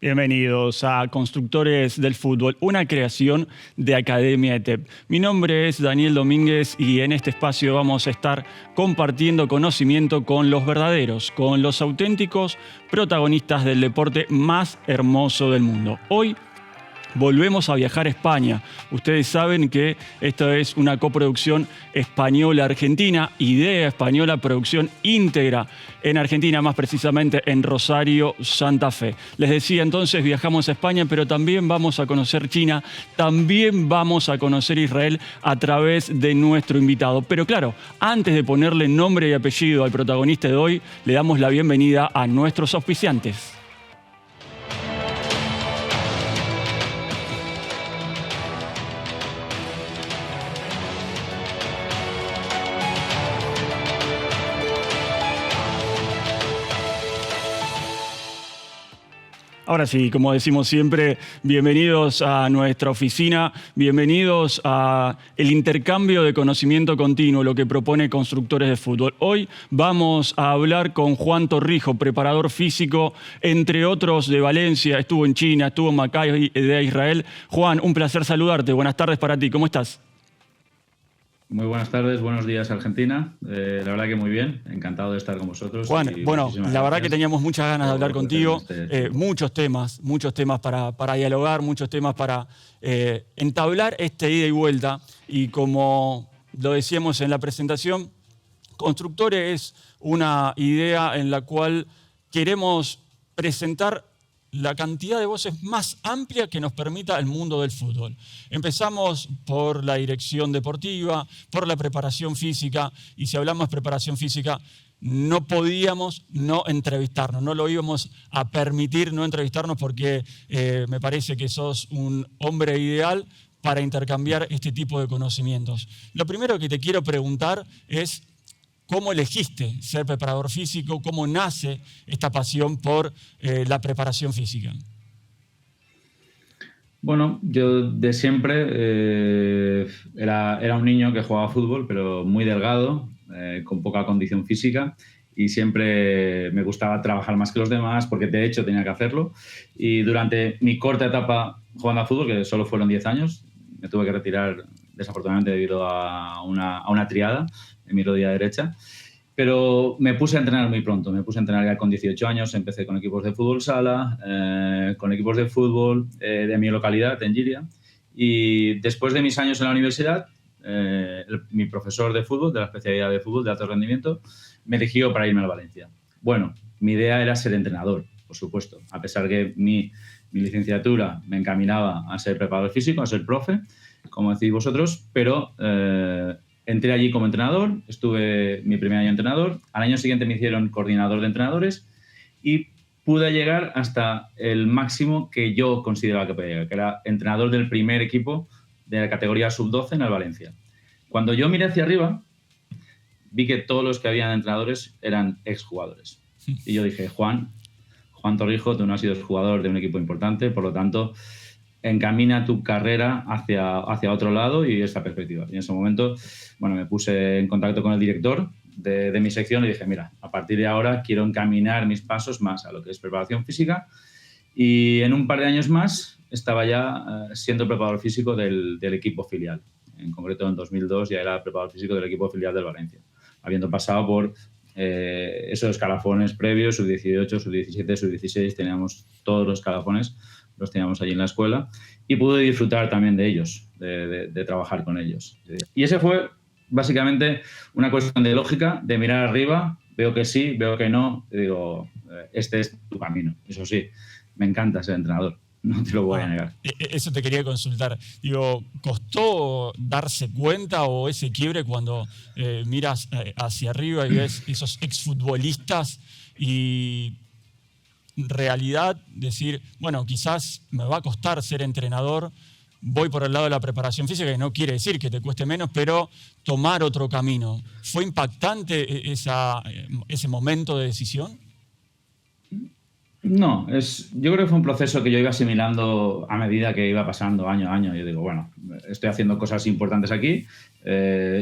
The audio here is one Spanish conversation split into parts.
Bienvenidos a Constructores del Fútbol, una creación de Academia ETEP. Mi nombre es Daniel Domínguez y en este espacio vamos a estar compartiendo conocimiento con los verdaderos, con los auténticos protagonistas del deporte más hermoso del mundo. Hoy volvemos a viajar a España. Ustedes saben que esto es una coproducción española-argentina, idea española, producción íntegra en Argentina, más precisamente en Rosario, Santa Fe. Les decía entonces, viajamos a España, pero también vamos a conocer China, también vamos a conocer Israel a través de nuestro invitado. Pero claro, antes de ponerle nombre y apellido al protagonista de hoy, le damos la bienvenida a nuestros auspiciantes. Ahora sí, como decimos siempre, bienvenidos a nuestra oficina, bienvenidos a el intercambio de conocimiento continuo, lo que propone Constructores de Fútbol. Hoy vamos a hablar con Juan Torrijo, preparador físico, entre otros de Valencia, estuvo en China, estuvo en Maccabi de Israel. Juan, un placer saludarte, buenas tardes para ti, ¿cómo estás? Muy buenas tardes, buenos días Argentina. La verdad que muy bien, encantado de estar con vosotros. Juan, bueno, la verdad que teníamos muchas ganas de hablar contigo, muchos temas para dialogar, muchos temas para entablar ida y vuelta. Y como lo decíamos en la presentación, Constructores es una idea en la cual queremos presentar la cantidad de voces más amplia que nos permita el mundo del fútbol. Empezamos por la dirección deportiva, por la preparación física, y si hablamos de preparación física, no podíamos no entrevistarnos, no lo íbamos a permitir no entrevistarnos porque me parece que sos un hombre ideal para intercambiar este tipo de conocimientos. Lo primero que te quiero preguntar es: ¿cómo elegiste ser preparador físico? ¿Cómo nace esta pasión por la preparación física? Bueno, yo de siempre era un niño que jugaba fútbol, pero muy delgado, con poca condición física, y siempre me gustaba trabajar más que los demás porque de hecho tenía que hacerlo. Y durante mi corta etapa jugando a fútbol, que solo fueron 10 años, me tuve que retirar desafortunadamente debido a una triada en mi rodilla derecha, pero me puse a entrenar muy pronto. Me puse a entrenar ya con 18 años, empecé con equipos de fútbol sala, con equipos de fútbol de mi localidad, en Llíria, y después de mis años en la universidad, mi profesor de fútbol, de la especialidad de fútbol de alto rendimiento, me eligió para irme al Valencia. Bueno, mi idea era ser entrenador, por supuesto, a pesar que mi licenciatura me encaminaba a ser preparador físico, a ser profe, como decís vosotros, pero entré allí como entrenador, estuve mi primer año entrenador, al año siguiente me hicieron coordinador de entrenadores y pude llegar hasta el máximo que yo consideraba que podía llegar, que era entrenador del primer equipo de la categoría sub-12 en el Valencia. Cuando yo miré hacia arriba, vi que todos los que habían entrenadores eran exjugadores. Y yo dije, Juan Torrijo, tú no has sido jugador de un equipo importante, por lo tanto, encamina tu carrera hacia otro lado y esta perspectiva. Y en ese momento, bueno, me puse en contacto con el director de mi sección y dije, mira, a partir de ahora quiero encaminar mis pasos más a lo que es preparación física, y en un par de años más estaba ya siendo preparador físico del equipo filial. En concreto, en 2002 ya era preparador físico del equipo filial del Valencia, habiendo pasado por esos escalafones previos, sub-18, sub-17, sub-16, teníamos todos los escalafones, los teníamos allí en la escuela, y pude disfrutar también de ellos, de trabajar con ellos. Y ese fue básicamente una cuestión de lógica, de mirar arriba, veo que sí, veo que no, y digo, este es tu camino. Eso sí, me encanta ser entrenador, no te lo voy a negar. Eso te quería consultar. Digo, ¿costó darse cuenta o ese quiebre cuando miras hacia arriba y ves esos exfutbolistas y en realidad decir, bueno, quizás me va a costar ser entrenador, voy por el lado de la preparación física, que no quiere decir que te cueste menos, pero tomar otro camino? ¿Fue impactante ese momento de decisión? No, yo creo que fue un proceso que yo iba asimilando a medida que iba pasando año a año. Yo digo, bueno, estoy haciendo cosas importantes aquí,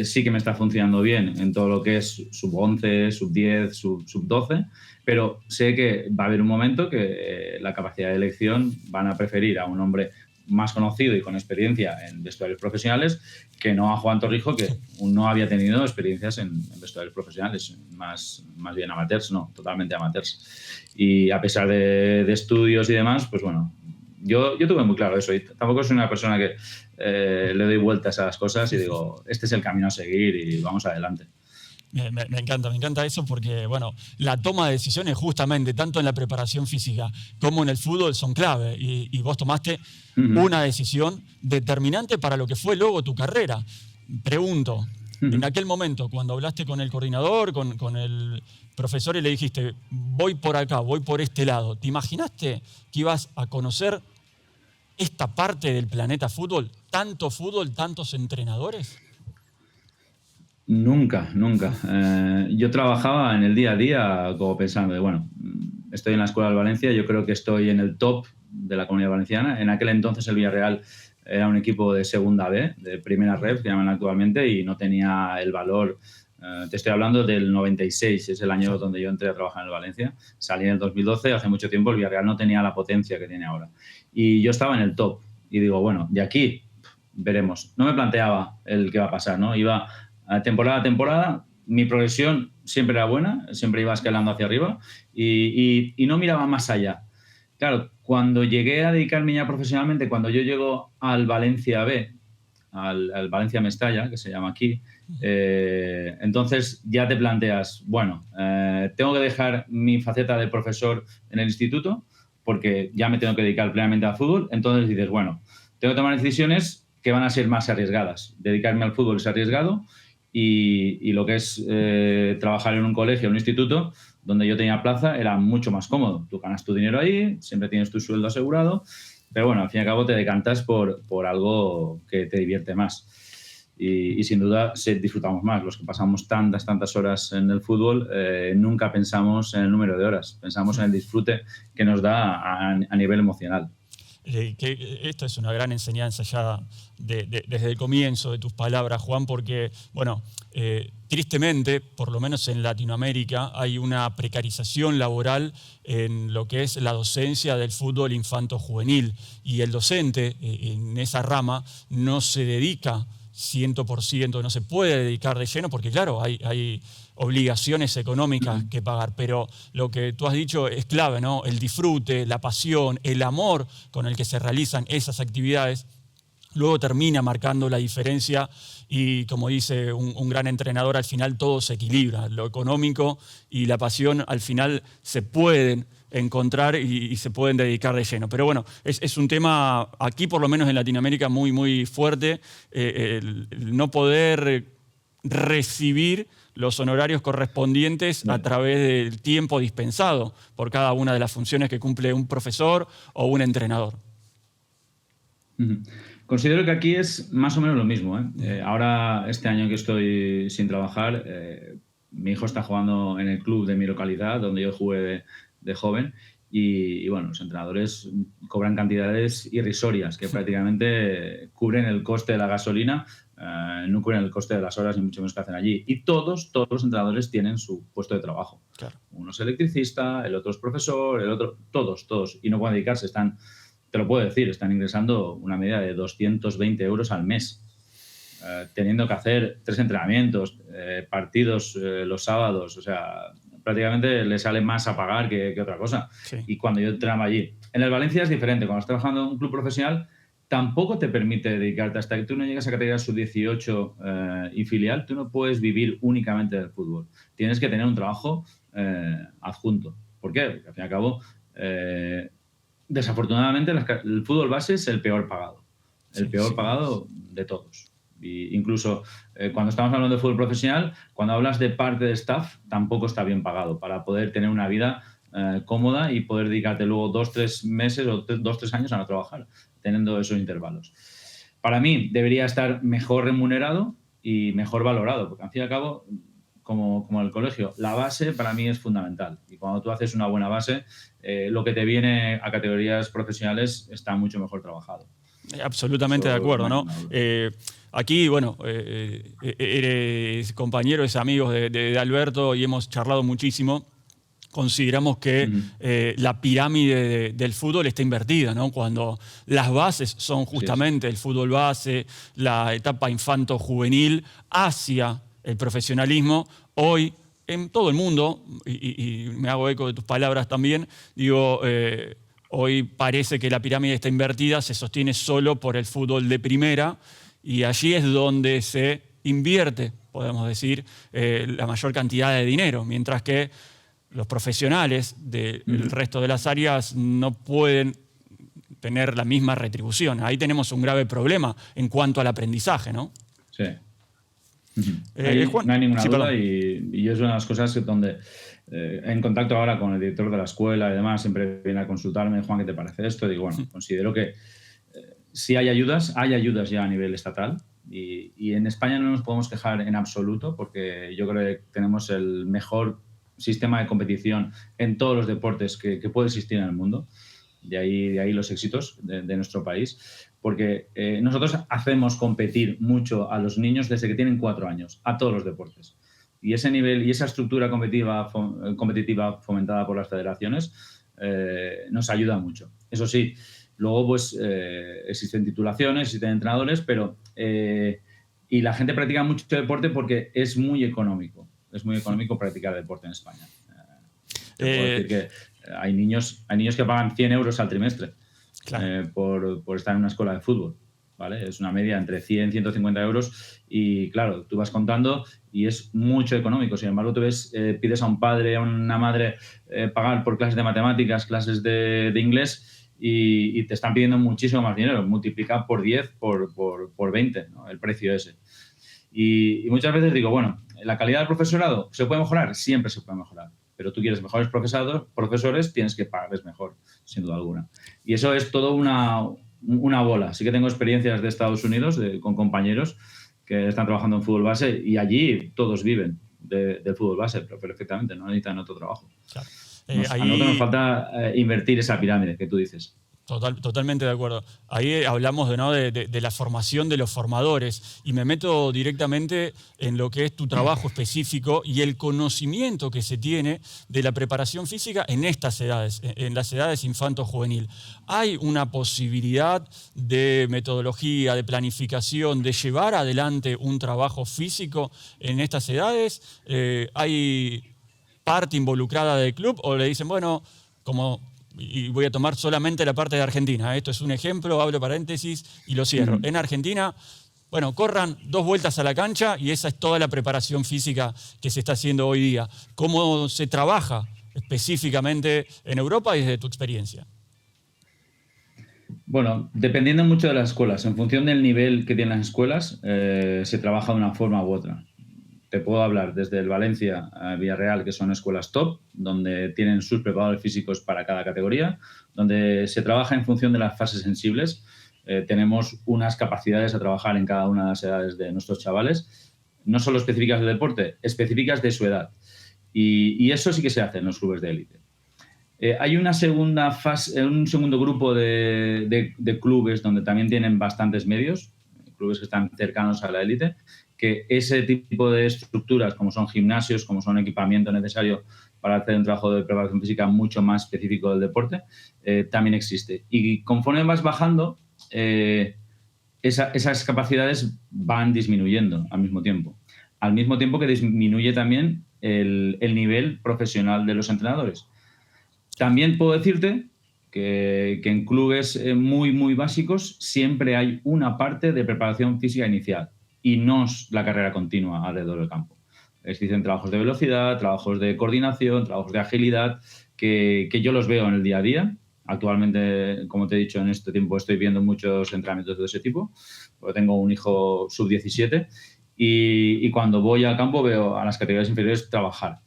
sí que me está funcionando bien en todo lo que es sub-11, sub-10, sub-12, pero sé que va a haber un momento que la capacidad de elección van a preferir a un hombre más conocido y con experiencia en vestuarios profesionales que no a Juan Torrijo, que no había tenido experiencias en vestuarios profesionales, más bien amateurs, no, totalmente amateurs. Y a pesar de estudios y demás, pues bueno, yo tuve muy claro eso y tampoco soy una persona que le doy vueltas a las cosas y digo, este es el camino a seguir y vamos adelante. Me encanta eso porque, bueno, la toma de decisiones justamente, tanto en la preparación física como en el fútbol, son clave. Y vos tomaste una decisión determinante para lo que fue luego tu carrera. Pregunto, en aquel momento, cuando hablaste con el coordinador, con el profesor y le dijiste, voy por acá, voy por este lado, ¿te imaginaste que ibas a conocer esta parte del planeta fútbol? ¿Tanto fútbol, tantos entrenadores? Nunca, nunca. Yo trabajaba en el día a día como pensando de, bueno, estoy en la Escuela del Valencia, yo creo que estoy en el top de la Comunidad Valenciana. En aquel entonces el Villarreal era un equipo de segunda B, de primera ref, que llaman actualmente, y no tenía el valor. Te estoy hablando del 96, es el año donde yo entré a trabajar en el Valencia. Salí en el 2012, hace mucho tiempo el Villarreal no tenía la potencia que tiene ahora. Y yo estaba en el top. Y digo, bueno, de aquí veremos. No me planteaba el qué va a pasar, ¿no? Iba temporada a temporada, mi progresión siempre era buena, siempre iba escalando hacia arriba y no miraba más allá. Claro, cuando llegué a dedicarme ya profesionalmente, cuando yo llego al Valencia B, al Valencia Mestalla, que se llama aquí, entonces ya te planteas, bueno, tengo que dejar mi faceta de profesor en el instituto porque ya me tengo que dedicar plenamente al fútbol, entonces dices, bueno, tengo que tomar decisiones que van a ser más arriesgadas. Dedicarme al fútbol es arriesgado y lo que es trabajar en un colegio, en un instituto, donde yo tenía plaza, era mucho más cómodo. Tú ganas tu dinero ahí, siempre tienes tu sueldo asegurado, pero bueno, al fin y al cabo te decantas por algo que te divierte más. Y sin duda disfrutamos más. Los que pasamos tantas horas en el fútbol, nunca pensamos en el número de horas, pensamos en el disfrute que nos da a nivel emocional. Que esto es una gran enseñanza ya desde el comienzo de tus palabras, Juan, porque, bueno, tristemente, por lo menos en Latinoamérica, hay una precarización laboral en lo que es la docencia del fútbol infanto-juvenil. Y el docente en esa rama no se dedica 100%, no se puede dedicar de lleno, porque claro, hay obligaciones económicas que pagar, pero lo que tú has dicho es clave, ¿no? El disfrute, la pasión, el amor con el que se realizan esas actividades, luego termina marcando la diferencia y, como dice un gran entrenador, al final todo se equilibra, lo económico y la pasión al final se pueden encontrar y se pueden dedicar de lleno. Pero bueno, es un tema aquí, por lo menos en Latinoamérica, muy fuerte, el no poder recibir los honorarios correspondientes a través del tiempo dispensado por cada una de las funciones que cumple un profesor o un entrenador. Considero que aquí es más o menos lo mismo, ¿eh? Ahora, este año que estoy sin trabajar, mi hijo está jugando en el club de mi localidad, donde yo jugué de joven, y bueno, los entrenadores cobran cantidades irrisorias que prácticamente cubren el coste de la gasolina, no cubren el coste de las horas ni mucho menos que hacen allí. Y todos los entrenadores tienen su puesto de trabajo. Claro. Uno es electricista, el otro es profesor, el otro, todos. Y no pueden dedicarse, te lo puedo decir, están ingresando una media de 220 euros al mes, teniendo que hacer 3 entrenamientos, partidos los sábados, o sea, prácticamente le sale más a pagar que otra cosa. Sí. Y cuando yo entrenaba allí. En el Valencia es diferente, cuando estás trabajando en un club profesional tampoco te permite dedicarte, hasta que tú no llegas a categoría sub-18 y filial, tú no puedes vivir únicamente del fútbol. Tienes que tener un trabajo adjunto. ¿Por qué? Porque al fin y al cabo, desafortunadamente, el fútbol base es el peor pagado. El peor pagado de todos. Y incluso cuando estamos hablando de fútbol profesional, cuando hablas de parte de staff, tampoco está bien pagado para poder tener una vida cómoda y poder dedicarte luego 2-3 meses o 2-3 años a no trabajar, teniendo esos intervalos. Para mí debería estar mejor remunerado y mejor valorado, porque al fin y al cabo, como el colegio. La base para mí es fundamental. Y cuando tú haces una buena base, lo que te viene a categorías profesionales está mucho mejor trabajado. Absolutamente de acuerdo, ¿no? Aquí, bueno, eres compañero, es amigo de Alberto y hemos charlado muchísimo. Consideramos que la pirámide del fútbol está invertida, ¿no? Cuando las bases son justamente el fútbol base, la etapa infanto-juvenil, hacia el profesionalismo. Hoy, en todo el mundo, y me hago eco de tus palabras también, digo, hoy parece que la pirámide está invertida, se sostiene solo por el fútbol de primera, y allí es donde se invierte, podemos decir, la mayor cantidad de dinero, mientras que los profesionales del resto de las áreas no pueden tener la misma retribución. Ahí tenemos un grave problema en cuanto al aprendizaje, ¿no? Sí. No hay ninguna duda y es una de las cosas que donde en contacto ahora con el director de la escuela y demás, siempre viene a consultarme: Juan, ¿qué te parece esto? Y digo, bueno, considero que sí hay ayudas ya a nivel estatal y en España no nos podemos quejar en absoluto, porque yo creo que tenemos el mejor sistema de competición en todos los deportes que puede existir en el mundo. De ahí los éxitos de nuestro país, porque nosotros hacemos competir mucho a los niños desde que tienen 4 años, a todos los deportes. Y ese nivel y esa estructura competitiva fomentada por las federaciones nos ayuda mucho. Eso sí, luego pues existen titulaciones, existen entrenadores, pero y la gente practica mucho deporte porque es muy económico. Es muy económico practicar deporte en España. Te puedo decir que hay niños que pagan 100 euros al trimestre, claro, por estar en una escuela de fútbol, ¿vale? Es una media entre 100 y 150 euros y, claro, tú vas contando y es mucho económico. Sin embargo, tú pides a un padre, a una madre pagar por clases de matemáticas, clases de inglés y te están pidiendo muchísimo más dinero. Multiplica por 10, por 20, ¿no? El precio ese. Y muchas veces digo, bueno, ¿la calidad del profesorado se puede mejorar? Siempre se puede mejorar. Pero tú quieres mejores profesores, tienes que pagarles mejor, sin duda alguna. Y eso es todo una bola. Sí que tengo experiencias de Estados Unidos con compañeros que están trabajando en fútbol base y allí todos viven del fútbol base, pero perfectamente, no necesitan otro trabajo. Claro. A nosotros nos falta invertir esa pirámide que tú dices. Totalmente de acuerdo. Ahí hablamos de la formación de los formadores y me meto directamente en lo que es tu trabajo específico y el conocimiento que se tiene de la preparación física en estas edades, en las edades infanto-juvenil. ¿Hay una posibilidad de metodología, de planificación, de llevar adelante un trabajo físico en estas edades? ¿Hay parte involucrada del club o le dicen, bueno, y voy a tomar solamente la parte de Argentina, esto es un ejemplo, abro paréntesis y lo cierro. En Argentina, bueno, corran 2 vueltas a la cancha y esa es toda la preparación física que se está haciendo hoy día. ¿Cómo se trabaja específicamente en Europa y desde tu experiencia? Bueno, dependiendo mucho de las escuelas, en función del nivel que tienen las escuelas, se trabaja de una forma u otra. Te puedo hablar desde el Valencia a Villarreal, que son escuelas top, donde tienen sus preparadores físicos para cada categoría, donde se trabaja en función de las fases sensibles. Tenemos unas capacidades a trabajar en cada una de las edades de nuestros chavales, no solo específicas de deporte, específicas de su edad. Y eso sí que se hace en los clubes de élite. Hay una segunda fase, un segundo grupo de clubes donde también tienen bastantes medios, clubes que están cercanos a la élite, que ese tipo de estructuras, como son gimnasios, como son equipamiento necesario para hacer un trabajo de preparación física mucho más específico del deporte, también existe. Y conforme vas bajando, esas capacidades van disminuyendo al mismo tiempo que disminuye también el nivel profesional de los entrenadores. También puedo decirte que en clubes muy, muy básicos siempre hay una parte de preparación física inicial y no es la carrera continua alrededor del campo. Existen trabajos de velocidad, trabajos de coordinación, trabajos de agilidad, que yo los veo en el día a día. Actualmente, como te he dicho, en este tiempo estoy viendo muchos entrenamientos de ese tipo, porque tengo un hijo sub-17 y cuando voy al campo veo a las categorías inferiores trabajar.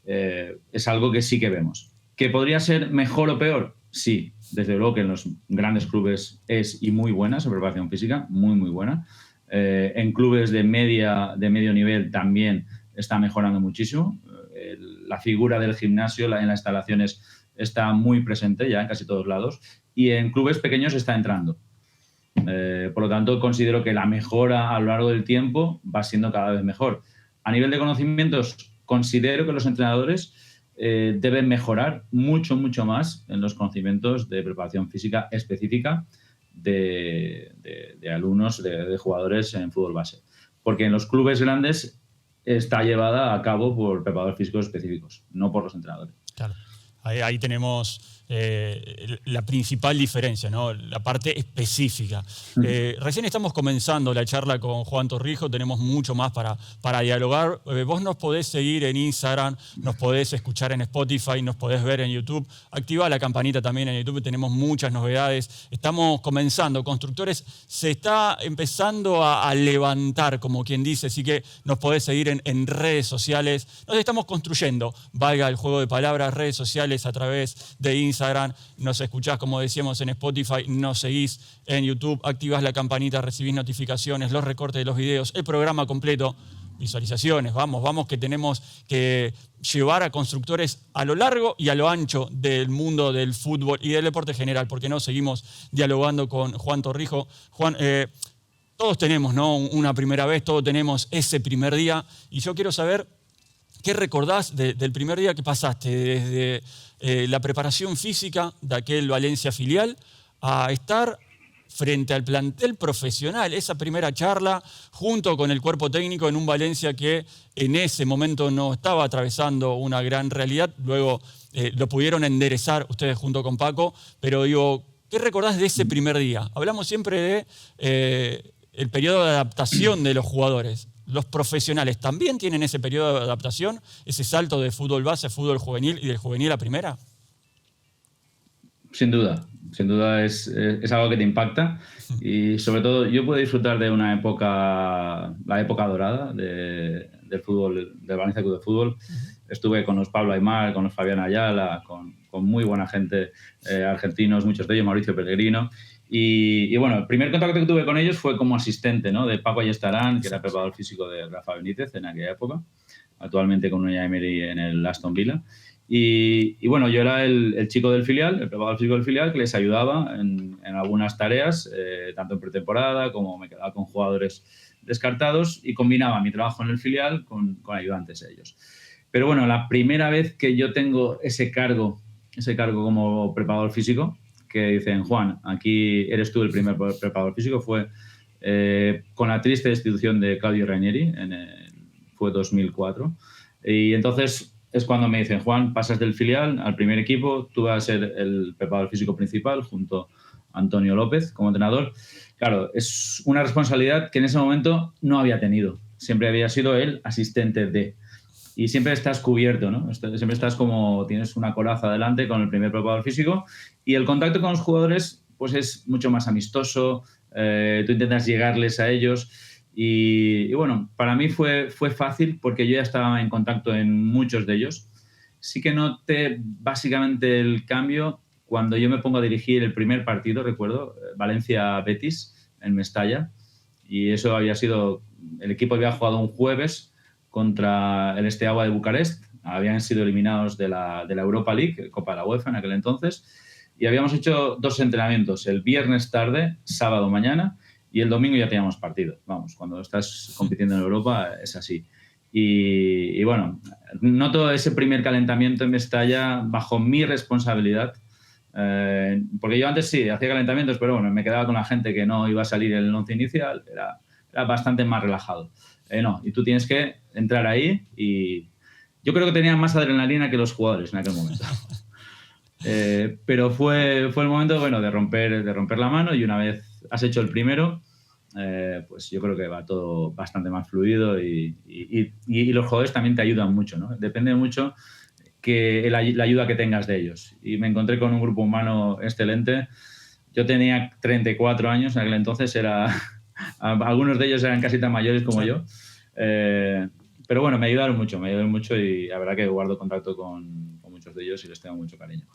Es algo que sí que vemos. ¿Que podría ser mejor o peor? Sí, desde luego que en los grandes clubes es y muy buena esa preparación física, muy, muy buena. En clubes de medio nivel también está mejorando muchísimo. La figura del gimnasio en las instalaciones está muy presente ya en casi todos lados y en clubes pequeños está entrando. Por lo tanto, considero que la mejora a lo largo del tiempo va siendo cada vez mejor. A nivel de conocimientos, considero que los entrenadores deben mejorar mucho más en los conocimientos de preparación física específica de alumnos, de jugadores en fútbol base. Porque en los clubes grandes está llevada a cabo por preparadores físicos específicos, no por los entrenadores. Claro. Ahí tenemos la principal diferencia, ¿no? La parte específica. Recién estamos comenzando la charla con Juan Torrijos, tenemos mucho más para dialogar. Vos nos podés seguir en Instagram, nos podés escuchar en Spotify, nos podés ver en YouTube. Activa la campanita también en YouTube, tenemos muchas novedades. Estamos comenzando, Constructores se está empezando a levantar, como quien dice, así que nos podés seguir en redes sociales. Nos estamos construyendo, valga el juego de palabras, redes sociales a través de Instagram, nos escuchás, como decíamos, en Spotify, nos seguís en YouTube, activás la campanita, recibís notificaciones, los recortes de los videos, el programa completo, visualizaciones, vamos que tenemos que llevar a Constructores a lo largo y a lo ancho del mundo del fútbol y del deporte general, porque no seguimos dialogando con Juan Torrijos. Juan, todos tenemos, ¿no?, una primera vez, todos tenemos ese primer día, y yo quiero saber ¿qué recordás del primer día que pasaste desde la preparación física de aquel Valencia filial a estar frente al plantel profesional, esa primera charla junto con el cuerpo técnico en un Valencia que en ese momento no estaba atravesando una gran realidad? Luego lo pudieron enderezar ustedes junto con Paco, pero digo, ¿qué recordás de ese primer día? Hablamos siempre de el periodo de adaptación de los jugadores. ¿Los profesionales también tienen ese periodo de adaptación, ese salto de fútbol base a fútbol juvenil y del juvenil a primera? Sin duda es algo que te impacta y sobre todo yo puedo disfrutar de una época, la época dorada del fútbol, del Valencia Club de Fútbol. Estuve con los Pablo Aimar, con los Fabián Ayala, con muy buena gente, argentinos, muchos de ellos, Mauricio Pellegrino. Y bueno, el primer contacto que tuve con ellos fue como asistente, ¿no?, de Paco Ayestarán, que era preparador físico de Rafa Benítez en aquella época, actualmente con Unai Emery en el Aston Villa. Y bueno, yo era el chico del filial, el preparador físico del filial, que les ayudaba en algunas tareas, tanto en pretemporada como me quedaba con jugadores descartados y combinaba mi trabajo en el filial con ayudantes a ellos. Pero bueno, la primera vez que yo tengo ese cargo como preparador físico, que dicen, Juan, aquí eres tú el primer preparador físico, fue con la triste destitución de Claudio Ranieri, fue 2004. Y entonces es cuando me dicen, Juan, pasas del filial al primer equipo, tú vas a ser el preparador físico principal junto a Antonio López como entrenador. Claro, es una responsabilidad que en ese momento no había tenido. Siempre había sido el asistente de... Y siempre estás cubierto, ¿no? Siempre estás como, tienes una coraza delante con el primer preparador físico y el contacto con los jugadores pues es mucho más amistoso, tú intentas llegarles a ellos y bueno, para mí fue fácil porque yo ya estaba en contacto en muchos de ellos. Sí que noté básicamente el cambio cuando yo me pongo a dirigir el primer partido, recuerdo, Valencia-Betis en Mestalla, y eso había sido, el equipo había jugado un jueves contra el Steaua de Bucarest, habían sido eliminados de la Europa League, Copa de la UEFA en aquel entonces, y habíamos hecho 2 entrenamientos, el viernes tarde, sábado mañana, y el domingo ya teníamos partido. Vamos, cuando estás compitiendo en Europa es así. Y bueno, noto ese primer calentamiento en Mestalla bajo mi responsabilidad, porque yo antes sí, hacía calentamientos, pero bueno, me quedaba con la gente que no iba a salir en el once inicial, era bastante más relajado. No, y tú tienes que entrar ahí y yo creo que tenía más adrenalina que los jugadores en aquel momento. Pero fue el momento, bueno, de romper la mano, y una vez has hecho el primero, pues yo creo que va todo bastante más fluido y los jugadores también te ayudan mucho, ¿no? Depende mucho que la ayuda que tengas de ellos. Y me encontré con un grupo humano excelente. Yo tenía 34 años en aquel entonces, algunos de ellos eran casi tan mayores como yo. Pero bueno, me ayudaron mucho y la verdad que guardo contacto con muchos de ellos y les tengo mucho cariño.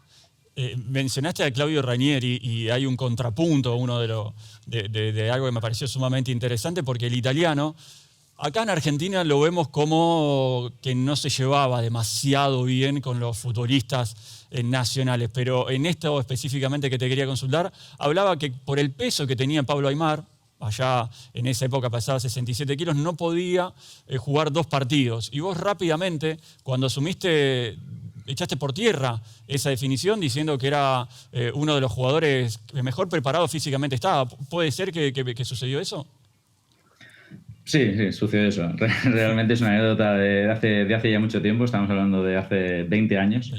Mencionaste a Claudio Ranieri y hay un contrapunto, uno de algo que me pareció sumamente interesante, porque el italiano Acá en Argentina lo vemos como que no se llevaba demasiado bien con los futbolistas nacionales, pero en esto específicamente que te quería consultar, hablaba que por el peso que tenía Pablo Aimar, allá en esa época pesaba 67 kilos, no podía jugar 2 partidos. Y vos rápidamente, cuando asumiste, echaste por tierra esa definición diciendo que era uno de los jugadores que mejor preparado físicamente estaba. ¿Puede ser que sucedió eso? Sí, sí, sucedió eso. Realmente es una anécdota de hace ya mucho tiempo, estamos hablando de hace 20 años.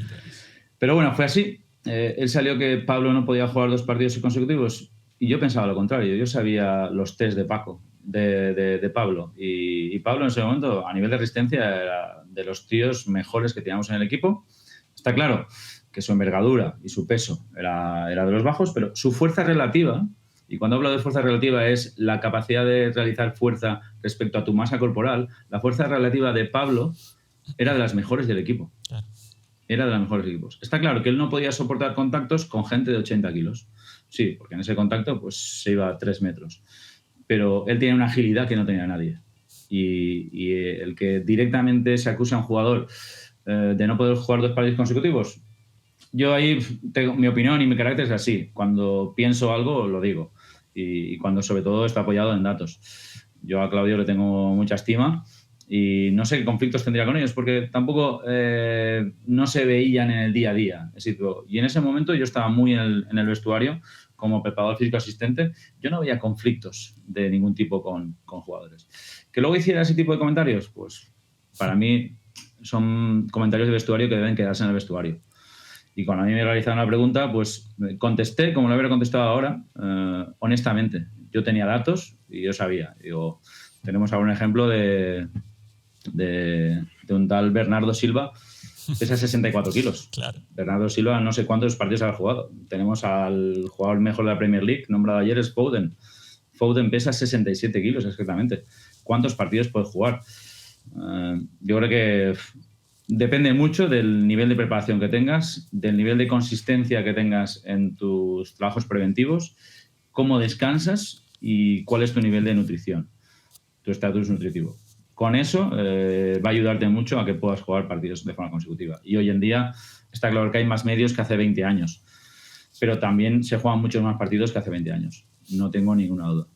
Pero bueno, fue así. Él salió que Pablo no podía jugar 2 partidos consecutivos y yo pensaba lo contrario. Yo sabía los test de Paco, de Pablo. Y Pablo en ese momento, a nivel de resistencia, era de los tíos mejores que teníamos en el equipo. Está claro que su envergadura y su peso era de los bajos, pero su fuerza relativa, y cuando hablo de fuerza relativa es la capacidad de realizar fuerza respecto a tu masa corporal, la fuerza relativa de Pablo era de las mejores del equipo. Claro. Era de los mejores equipos. Está claro que él no podía soportar contactos con gente de 80 kilos. Sí, porque en ese contacto pues, se iba a 3 metros. Pero él tenía una agilidad que no tenía nadie. Y el que directamente se acusa a un jugador de no poder jugar 2 partidos consecutivos, yo ahí tengo mi opinión y mi carácter es así. Cuando pienso algo, lo digo. Y cuando sobre todo está apoyado en datos. Yo a Claudio le tengo mucha estima y no sé qué conflictos tendría con ellos porque tampoco no se veían en el día a día. Y en ese momento yo estaba muy en el vestuario como preparador físico asistente. Yo no veía conflictos de ningún tipo con jugadores. ¿Que luego hiciera ese tipo de comentarios? Pues para mí son comentarios de vestuario que deben quedarse en el vestuario. Y cuando a mí me realizaron la pregunta, pues contesté, como lo hubiera contestado ahora, honestamente. Yo tenía datos y yo sabía. Digo, tenemos ahora un ejemplo de un tal Bernardo Silva, pesa 64 kilos. Claro. Bernardo Silva no sé cuántos partidos ha jugado. Tenemos al jugador mejor de la Premier League, nombrado ayer, es Foden. Foden pesa 67 kilos exactamente. ¿Cuántos partidos puede jugar? Yo creo que depende mucho del nivel de preparación que tengas, del nivel de consistencia que tengas en tus trabajos preventivos, cómo descansas y cuál es tu nivel de nutrición, tu estatus nutritivo. Con eso va a ayudarte mucho a que puedas jugar partidos de forma consecutiva. Y hoy en día está claro que hay más medios que hace 20 años, pero también se juegan muchos más partidos que hace 20 años. No tengo ninguna duda.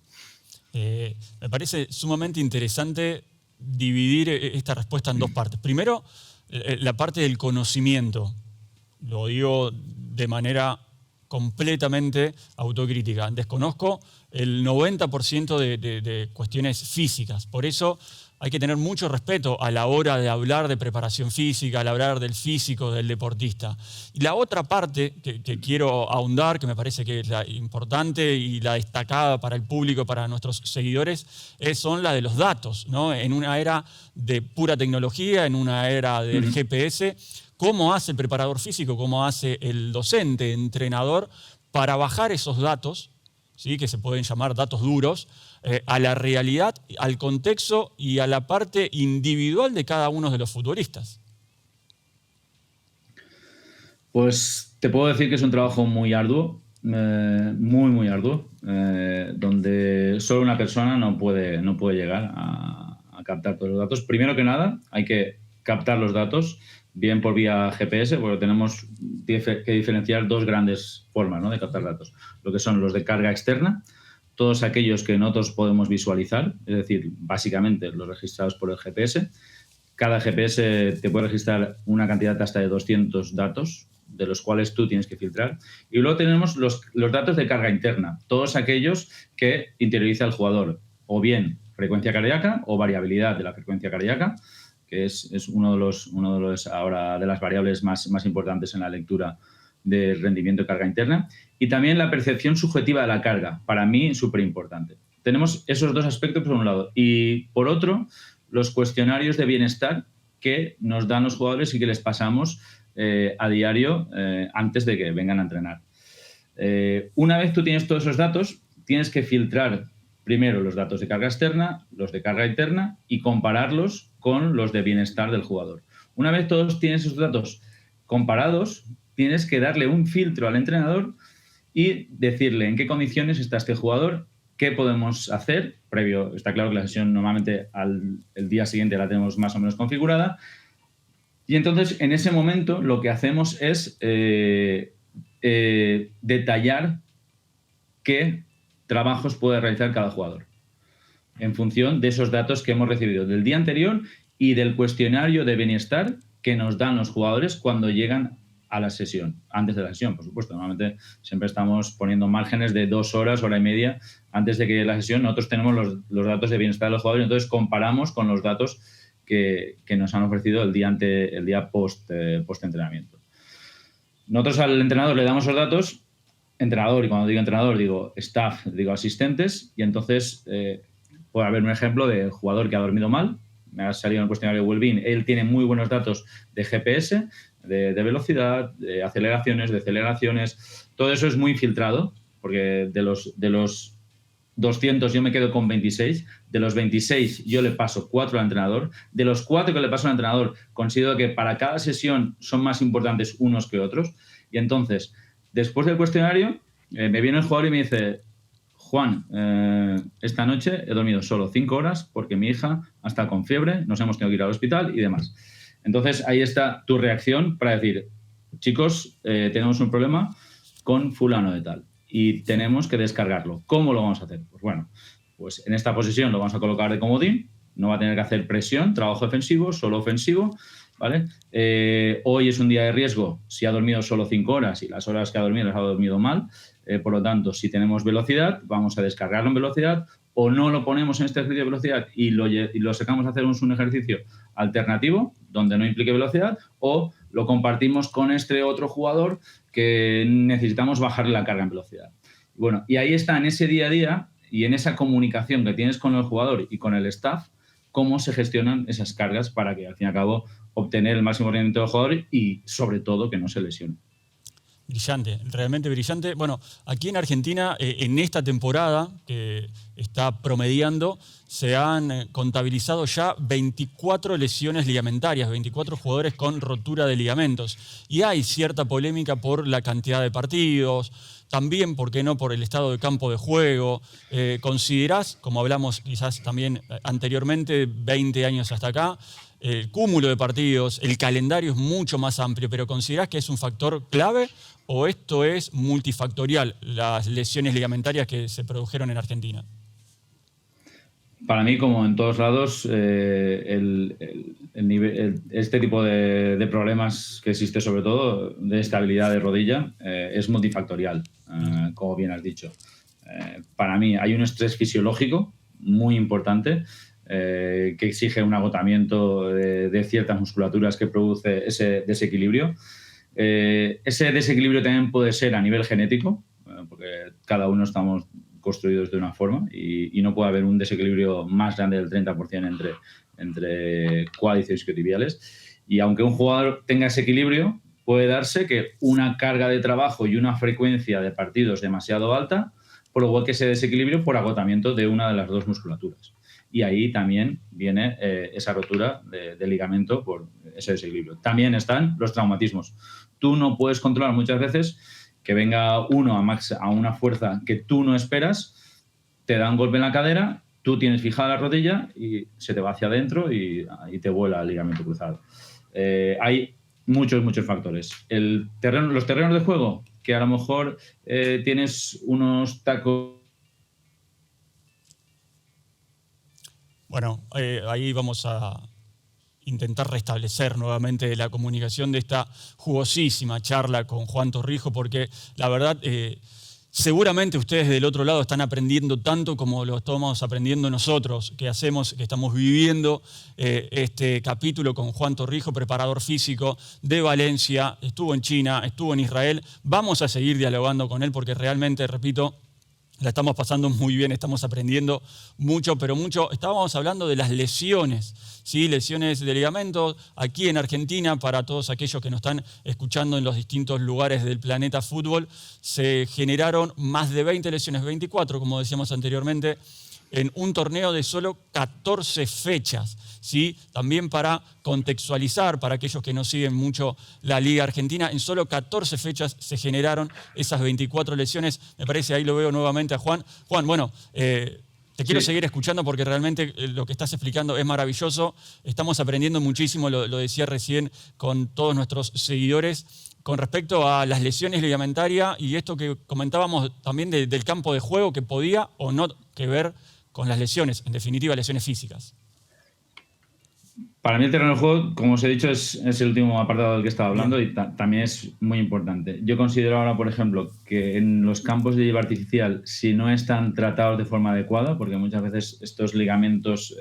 Me parece sumamente interesante dividir esta respuesta en 2 partes. Primero, la parte del conocimiento. Lo digo de manera completamente autocrítica. Desconozco el 90% de cuestiones físicas. Por eso hay que tener mucho respeto a la hora de hablar de preparación física, al hablar del físico del deportista. Y la otra parte que quiero ahondar, que me parece que es la importante y la destacada para el público, para nuestros seguidores, son la de los datos, ¿no? En una era de pura tecnología, en una era del GPS, ¿cómo hace el preparador físico, cómo hace el docente, entrenador, para bajar esos datos, ¿sí? Que se pueden llamar datos duros, a la realidad, al contexto y a la parte individual de cada uno de los futbolistas? Pues te puedo decir que es un trabajo muy arduo, muy arduo, donde solo una persona no puede llegar a captar todos los datos. Primero que nada, hay que captar los datos, bien por vía GPS, porque tenemos que diferenciar 2 grandes formas, ¿no?, de captar datos. Lo que son los de carga externa, todos aquellos que nosotros podemos visualizar, es decir, básicamente los registrados por el GPS. Cada GPS te puede registrar una cantidad hasta de 200 datos, de los cuales tú tienes que filtrar. Y luego tenemos los datos de carga interna, todos aquellos que interioriza el jugador, o bien frecuencia cardíaca o variabilidad de la frecuencia cardíaca, que es uno de los ahora de las variables más importantes en la lectura de rendimiento de carga interna, y también la percepción subjetiva de la carga, para mí súper importante. Tenemos esos 2 aspectos por un lado, y por otro, los cuestionarios de bienestar que nos dan los jugadores y que les pasamos a diario antes de que vengan a entrenar. Una vez tú tienes todos esos datos, tienes que filtrar primero los datos de carga externa, los de carga interna y compararlos con los de bienestar del jugador. Una vez todos tienes esos datos comparados, tienes que darle un filtro al entrenador y decirle en qué condiciones está este jugador ¿qué podemos hacer? Previo, está claro que la sesión normalmente el día siguiente la tenemos más o menos configurada. Y entonces, en ese momento, lo que hacemos es detallar qué trabajos puede realizar cada jugador en función de esos datos que hemos recibido del día anterior y del cuestionario de bienestar que nos dan los jugadores cuando llegan a la sesión, antes de la sesión, por supuesto. Normalmente siempre estamos poniendo márgenes de 2 horas, hora y media antes de que la sesión. Nosotros tenemos los datos de bienestar de los jugadores, entonces comparamos con los datos que nos han ofrecido el día post-entrenamiento. Nosotros al entrenador le damos los datos, entrenador, y cuando digo entrenador digo staff, digo asistentes, y entonces puede haber un ejemplo de jugador que ha dormido mal, me ha salido en el cuestionario de Wellbeing, él tiene muy buenos datos de GPS, de velocidad, de aceleraciones, deceleraciones, todo eso es muy filtrado, porque de los 200 yo me quedo con 26, de los 26 yo le paso 4 al entrenador, de los 4 que le paso al entrenador considero que para cada sesión son más importantes unos que otros, y entonces, después del cuestionario, me viene el jugador y me dice: Juan, esta noche he dormido solo 5 horas porque mi hija ha estado con fiebre, nos hemos tenido que ir al hospital y demás. Entonces, ahí está tu reacción para decir: chicos, tenemos un problema con fulano de tal y tenemos que descargarlo. ¿Cómo lo vamos a hacer? Pues bueno, pues en esta posición lo vamos a colocar de comodín, no va a tener que hacer presión, trabajo defensivo, solo ofensivo, ¿vale? Hoy es un día de riesgo si ha dormido solo 5 horas y las horas que ha dormido las ha dormido mal. Por lo tanto, si tenemos velocidad, vamos a descargarlo en velocidad, o no lo ponemos en este ejercicio de velocidad y lo sacamos a hacer un ejercicio alternativo donde no implique velocidad, o lo compartimos con este otro jugador que necesitamos bajarle la carga en velocidad. Bueno, y ahí está, en ese día a día y en esa comunicación que tienes con el jugador y con el staff, cómo se gestionan esas cargas para que, al fin y al cabo, obtener el máximo rendimiento del jugador y, sobre todo, que no se lesione. Brillante, realmente brillante. Bueno, aquí en Argentina, en esta temporada que está promediando, se han contabilizado ya 24 lesiones ligamentarias, 24 jugadores con rotura de ligamentos. Y hay cierta polémica por la cantidad de partidos, también, ¿por qué no?, por el estado de campo de juego. ¿Considerás, como hablamos quizás también anteriormente, 20 años hasta acá, el cúmulo de partidos, el calendario es mucho más amplio, pero considerás que es un factor clave o esto es multifactorial, las lesiones ligamentarias que se produjeron en Argentina? Para mí, como en todos lados, este tipo de problemas que existe, sobre todo de estabilidad de rodilla, es multifactorial, como bien has dicho. Para mí hay un estrés fisiológico muy importante que exige un agotamiento de ciertas musculaturas que produce ese desequilibrio. Ese desequilibrio también puede ser a nivel genético, porque cada uno estamos construidos de una forma y no puede haber un desequilibrio más grande del 30% entre cuádriceps y isquiotibiales. Y aunque un jugador tenga ese equilibrio, puede darse que una carga de trabajo y una frecuencia de partidos demasiado alta provoque ese desequilibrio por agotamiento de una de las dos musculaturas. Y ahí también viene esa rotura de ligamento por ese desequilibrio. También están los traumatismos. Tú no puedes controlar muchas veces que venga uno a una fuerza que tú no esperas, te da un golpe en la cadera, tú tienes fijada la rodilla y se te va hacia adentro y te vuela el ligamento cruzado. Hay muchos factores. Los terrenos de juego, que a lo mejor tienes unos tacos. Bueno, ahí vamos a intentar restablecer nuevamente la comunicación de esta jugosísima charla con Juan Torrijo, porque la verdad, seguramente ustedes del otro lado están aprendiendo tanto como lo estamos aprendiendo nosotros, que estamos viviendo este capítulo con Juan Torrijo, preparador físico de Valencia, estuvo en China, estuvo en Israel. Vamos a seguir dialogando con él porque realmente, repito, la estamos pasando muy bien, estamos aprendiendo mucho, pero mucho. Estábamos hablando de las lesiones, ¿sí? Lesiones de ligamentos aquí en Argentina. Para todos aquellos que nos están escuchando en los distintos lugares del planeta fútbol, se generaron más de 20 lesiones, 24, como decíamos anteriormente, en un torneo de solo 14 fechas. ¿Sí? También para contextualizar, para aquellos que no siguen mucho la Liga Argentina, en solo 14 fechas se generaron esas 24 lesiones. Me parece, ahí lo veo nuevamente a Juan. Juan, bueno, te quiero seguir escuchando porque realmente lo que estás explicando es maravilloso. Estamos aprendiendo muchísimo, lo decía recién, con todos nuestros seguidores, con respecto a las lesiones ligamentarias y esto que comentábamos también del campo de juego que podía o no que ver con las lesiones, en definitiva, lesiones físicas. Para mí el terreno del juego, como os he dicho, es el último apartado del que estaba hablando y también es muy importante. Yo considero ahora, por ejemplo, que en los campos de hierba artificial, si no están tratados de forma adecuada, porque muchas veces estos ligamentos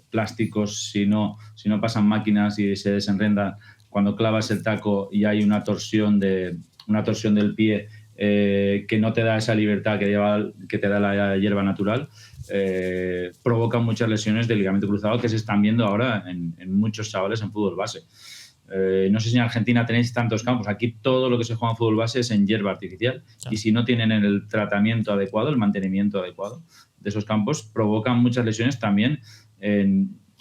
plásticos, si no pasan máquinas y se desenredan, cuando clavas el taco y hay una torsión del pie que no te da esa libertad que te da la hierba natural, provocan muchas lesiones de ligamento cruzado que se están viendo ahora en muchos chavales en fútbol base. No sé si en Argentina tenéis tantos campos. Aquí todo lo que se juega en fútbol base es en hierba artificial. Sí. Y si no tienen el tratamiento adecuado, el mantenimiento adecuado de esos campos, provocan muchas lesiones también,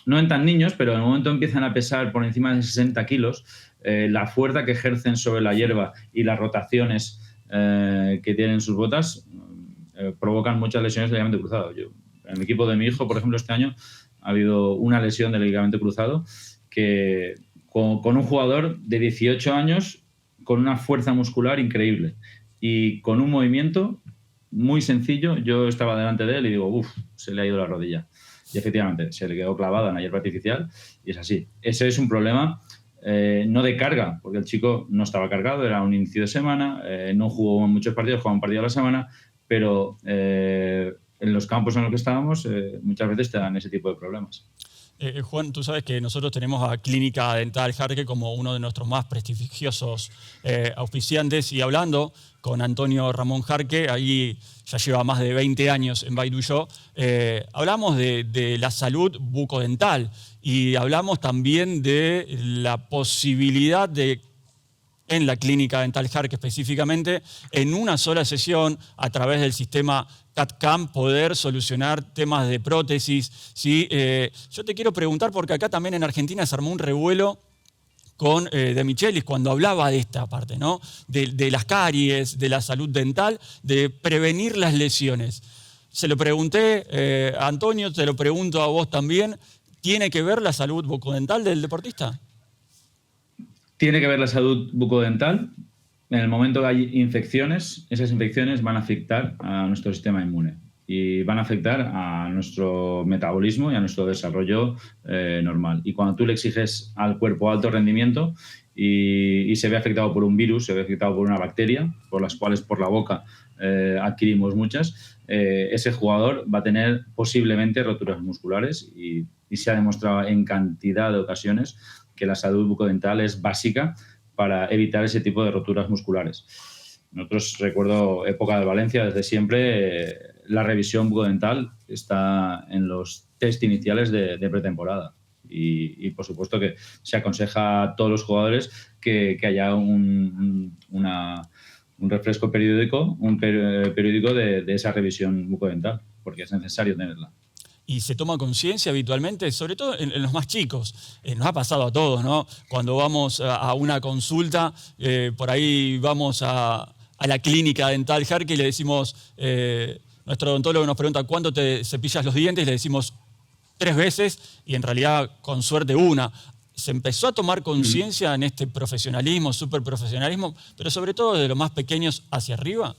no en tan niños, pero en el momento empiezan a pesar por encima de 60 kilos, la fuerza que ejercen sobre la hierba y las rotaciones que tienen sus botas provocan muchas lesiones de ligamento cruzado. En el equipo de mi hijo, por ejemplo, este año ha habido una lesión del ligamento cruzado que con un jugador de 18 años con una fuerza muscular increíble y con un movimiento muy sencillo. Yo estaba delante de él y digo, se le ha ido la rodilla. Y efectivamente, se le quedó clavada en la hierba artificial y es así. Ese es un problema no de carga, porque el chico no estaba cargado, era un inicio de semana, no jugó muchos partidos, jugaba un partido a la semana, pero en los campos en los que estábamos muchas veces te dan ese tipo de problemas. Juan, tú sabes que nosotros tenemos a Clínica Dental Jarque como uno de nuestros más prestigiosos auspiciantes, y hablando con Antonio Ramón Jarque, ahí ya lleva más de 20 años en Baiduyó, hablamos de la salud bucodental y hablamos también de la posibilidad de, en la Clínica Dental Jarque específicamente, en una sola sesión, a través del sistema CAD/CAM, poder solucionar temas de prótesis. ¿Sí? Yo te quiero preguntar, porque acá también en Argentina se armó un revuelo con De Michelis cuando hablaba de esta parte, ¿no? De las caries, de la salud dental, de prevenir las lesiones. Se lo pregunté a Antonio, te lo pregunto a vos también. ¿Tiene que ver la salud bucodental del deportista? Tiene que ver la salud bucodental. En el momento que hay infecciones, esas infecciones van a afectar a nuestro sistema inmune y van a afectar a nuestro metabolismo y a nuestro desarrollo normal. Y cuando tú le exiges al cuerpo alto rendimiento y se ve afectado por un virus, se ve afectado por una bacteria, por las cuales por la boca adquirimos muchas, ese jugador va a tener posiblemente roturas musculares y se ha demostrado en cantidad de ocasiones que la salud bucodental es básica para evitar ese tipo de roturas musculares. Nosotros, recuerdo época de Valencia, desde siempre la revisión bucodental está en los test iniciales de pretemporada y por supuesto que se aconseja a todos los jugadores que haya un refresco periódico, periódico de esa revisión bucodental, porque es necesario tenerla. Y se toma conciencia habitualmente, sobre todo en los más chicos. Nos ha pasado a todos, ¿no? Cuando vamos a una consulta, por ahí vamos a la Clínica Dental Jarque y le decimos, nuestro odontólogo nos pregunta ¿cuánto te cepillas los dientes? Y le decimos 3 veces y en realidad con suerte una. Se empezó a tomar conciencia en este profesionalismo, superprofesionalismo, pero sobre todo de los más pequeños hacia arriba.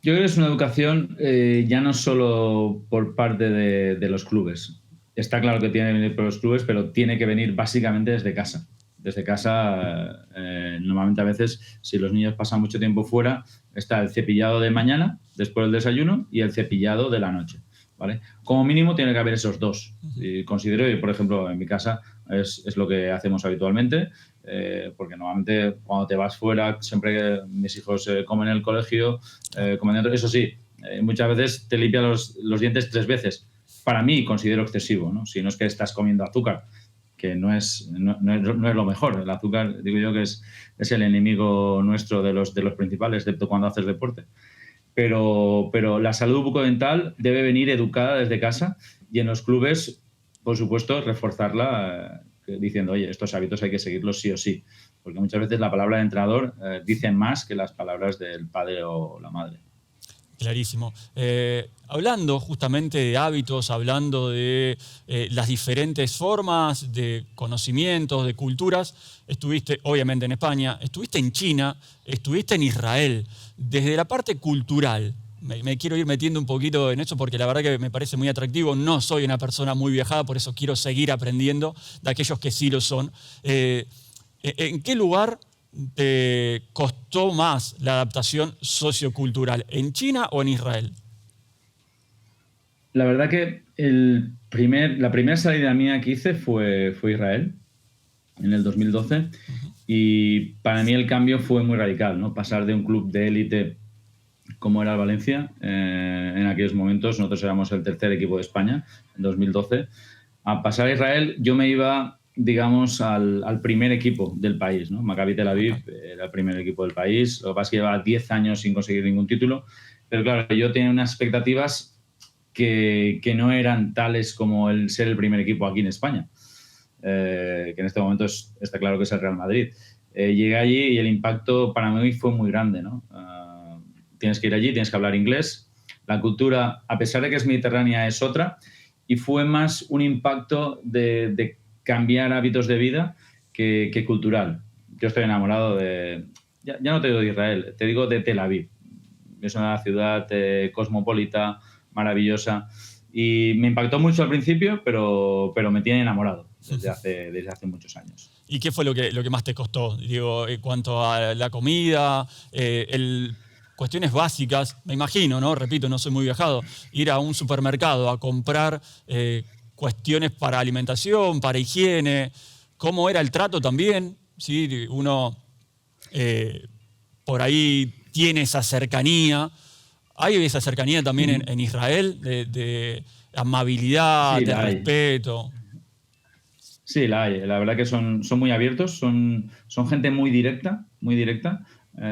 Yo creo que es una educación ya no solo por parte de los clubes. Está claro que tiene que venir por los clubes, pero tiene que venir básicamente desde casa. Desde casa, normalmente a veces, si los niños pasan mucho tiempo fuera, está el cepillado de mañana, después del desayuno, y el cepillado de la noche, ¿vale? Como mínimo tiene que haber esos dos. Y considero, y por ejemplo, en mi casa es lo que hacemos habitualmente, porque normalmente cuando te vas fuera, siempre mis hijos comen en el colegio, comen dentro. Eso sí, muchas veces te limpian los dientes 3 veces. Para mí considero excesivo, ¿no? Si no es que estás comiendo azúcar, que no es lo mejor. El azúcar, digo yo, que es el enemigo nuestro de los principales, excepto cuando haces deporte. pero la salud bucodental debe venir educada desde casa y en los clubes, por supuesto, reforzarla diciendo, oye, estos hábitos hay que seguirlos sí o sí, porque muchas veces la palabra de entrenador dice más que las palabras del padre o la madre. Clarísimo. Hablando justamente de hábitos, hablando de las diferentes formas de conocimientos, de culturas, estuviste obviamente en España, estuviste en China, estuviste en Israel. Desde la parte cultural, me quiero ir metiendo un poquito en eso porque la verdad que me parece muy atractivo. No soy una persona muy viajada, por eso quiero seguir aprendiendo de aquellos que sí lo son. ¿En qué lugar te costó más la adaptación sociocultural? ¿En China o en Israel? La verdad que la primera salida mía que hice fue Israel, en el 2012, y para mí el cambio fue muy radical, ¿no? Pasar de un club de élite como era el Valencia, en aquellos momentos, nosotros éramos el tercer equipo de España, en 2012, a pasar a Israel, yo me iba, digamos, al primer equipo del país, ¿no? Maccabi Tel Aviv era el primer equipo del país, lo que pasa es que llevaba 10 años sin conseguir ningún título, pero claro, yo tenía unas expectativas que no eran tales como el ser el primer equipo aquí en España, que en este momento está claro que es el Real Madrid. Llegué allí y el impacto para mí fue muy grande, ¿no? Tienes que ir allí, tienes que hablar inglés. La cultura, a pesar de que es mediterránea, es otra. Y fue más un impacto de cambiar hábitos de vida que cultural. Yo estoy enamorado de... Ya no te digo de Israel, te digo de Tel Aviv. Es una ciudad cosmopolita, maravillosa. Y me impactó mucho al principio, pero me tiene enamorado desde hace muchos años. ¿Y qué fue lo que más te costó? Digo, en cuanto a la comida, cuestiones básicas, me imagino, ¿no? Repito, no soy muy viajado, ir a un supermercado a comprar cuestiones para alimentación, para higiene, cómo era el trato también, ¿sí? Uno por ahí tiene esa cercanía. ¿Hay esa cercanía también en Israel de amabilidad, Sí, de la hay. respeto? Sí, la hay. La verdad que son muy abiertos, son gente muy directa,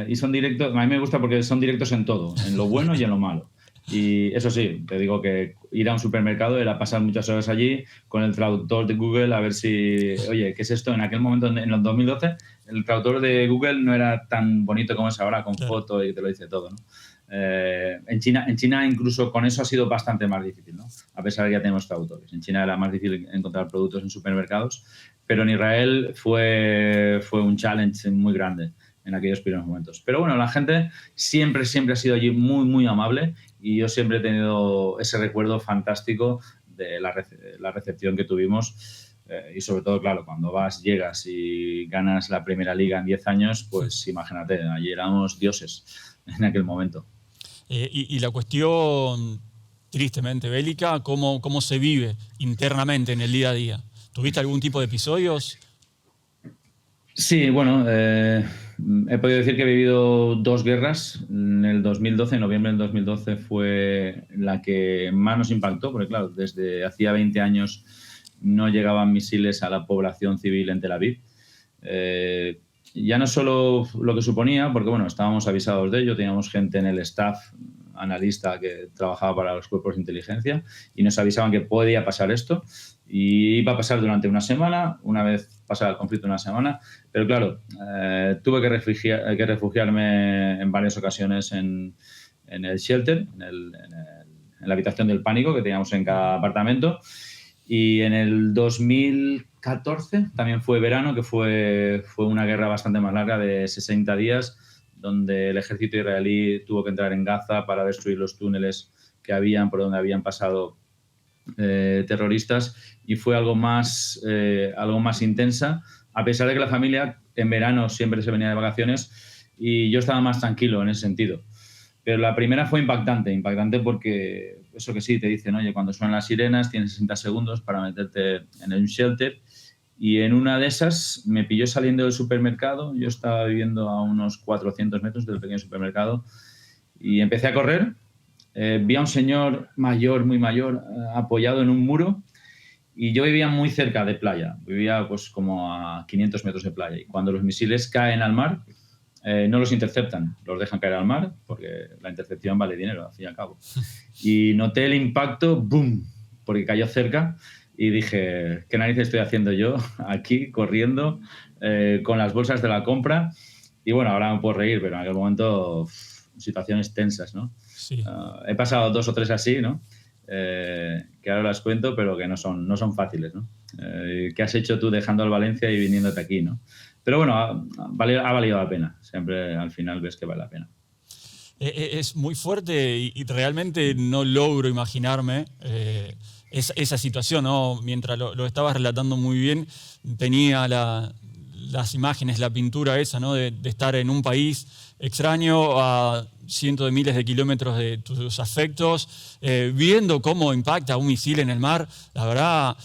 y son directos, a mí me gusta porque son directos en todo, en lo bueno y en lo malo. Y eso sí, te digo que ir a un supermercado era pasar muchas horas allí con el traductor de Google a ver si, oye, ¿qué es esto? En aquel momento, en el 2012, el traductor de Google no era tan bonito como es ahora, con Claro. foto y te lo dice todo, ¿no? En China incluso con eso ha sido bastante más difícil, ¿no? A pesar de que ya tenemos traductores. En China era más difícil encontrar productos en supermercados, pero en Israel fue un challenge muy grande en aquellos primeros momentos. Pero bueno, la gente siempre ha sido allí muy, muy amable y yo siempre he tenido ese recuerdo fantástico de la recepción que tuvimos. Y sobre todo, claro, cuando llegas y ganas la primera liga en 10 años, pues imagínate, allí éramos dioses en aquel momento. Y la cuestión, tristemente bélica, ¿cómo se vive internamente en el día a día? ¿Tuviste algún tipo de episodios? Sí, bueno, he podido decir que he vivido 2 guerras. En el 2012, en noviembre del 2012, fue la que más nos impactó, porque claro, desde hacía 20 años no llegaban misiles a la población civil en Tel Aviv. Ya no solo lo que suponía, porque bueno, estábamos avisados de ello, teníamos gente en el staff, analista que trabajaba para los cuerpos de inteligencia y nos avisaban que podía pasar esto y iba a pasar durante una semana, una vez pasara el conflicto una semana, pero claro, tuve que refugiarme en varias ocasiones en el shelter, en la habitación del pánico que teníamos en cada apartamento. Y en el 2014 también fue verano, que fue una guerra bastante más larga de 60 días, donde el ejército israelí tuvo que entrar en Gaza para destruir los túneles que habían, por donde habían pasado terroristas, y fue algo más intensa, a pesar de que la familia en verano siempre se venía de vacaciones y yo estaba más tranquilo en ese sentido. Pero la primera fue impactante porque eso que sí, te dicen, oye, cuando suenan las sirenas tienes 60 segundos para meterte en un shelter, y en una de esas me pilló saliendo del supermercado. Yo estaba viviendo a unos 400 metros del pequeño supermercado y empecé a correr. Vi a un señor mayor, muy mayor, apoyado en un muro, y yo vivía muy cerca de playa, vivía pues como a 500 metros de playa, y cuando los misiles caen al mar, no los interceptan, los dejan caer al mar, porque la intercepción vale dinero, al fin y al cabo. Y noté el impacto, ¡boom!, porque cayó cerca y dije, ¿qué narices estoy haciendo yo aquí, corriendo, con las bolsas de la compra? Y bueno, ahora me puedo reír, pero en aquel momento, situaciones tensas, ¿no? Sí. He pasado 2 o 3 así, ¿no? Que ahora las cuento, pero que no son fáciles, ¿no? ¿Qué has hecho tú dejando al Valencia y viniéndote aquí, ¿no? Pero bueno, ha valido la pena. Siempre al final ves que vale la pena. Es muy fuerte y realmente no logro imaginarme esa situación, ¿no? Mientras lo estabas relatando muy bien, tenía las imágenes, la pintura esa, ¿no? De estar en un país extraño a cientos de miles de kilómetros de tus afectos, viendo cómo impacta un misil en el mar. La verdad,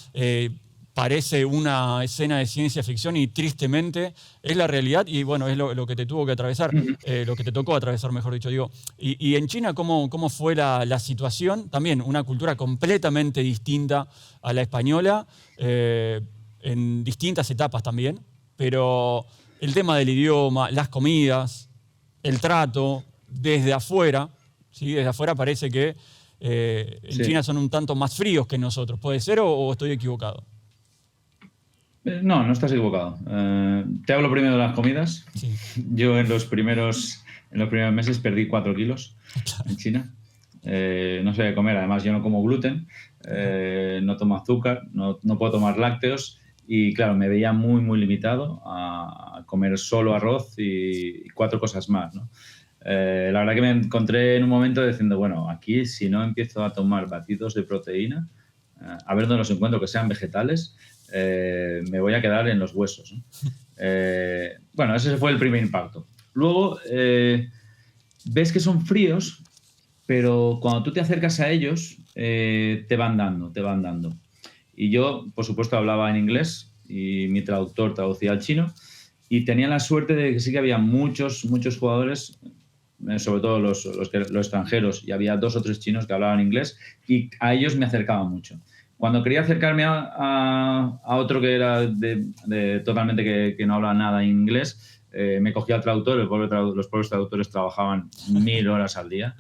parece una escena de ciencia ficción y tristemente es la realidad y bueno, es lo que te tuvo que atravesar, lo que te tocó atravesar, mejor dicho. Digo. Y en China, ¿cómo fue la situación? También una cultura completamente distinta a la española, en distintas etapas también, pero el tema del idioma, las comidas, el trato, desde afuera, ¿sí? Desde afuera parece que en China son un tanto más fríos que nosotros. ¿Puede ser o estoy equivocado? No estás equivocado. Te hablo primero de las comidas. Sí. Yo en los primeros meses perdí 4 kilos en China. No sé qué comer. Además, yo no como gluten, no tomo azúcar, no puedo tomar lácteos y, claro, me veía muy, muy limitado a comer solo arroz y 4 cosas más, ¿no? La verdad que me encontré en un momento diciendo, bueno, aquí si no empiezo a tomar batidos de proteína, a ver dónde los encuentro, que sean vegetales, me voy a quedar en los huesos, ¿no? Bueno, ese fue el primer impacto. Luego, ves que son fríos, pero cuando tú te acercas a ellos, te van dando. Y yo, por supuesto, hablaba en inglés y mi traductor traducía al chino y tenía la suerte de que sí que había muchos jugadores, sobre todo los extranjeros, y había 2 o 3 chinos que hablaban inglés y a ellos me acercaba mucho. Cuando quería acercarme a otro que era totalmente que no hablaba nada en inglés, me cogía el traductor. Los pobres traductores trabajaban 1000 horas al día.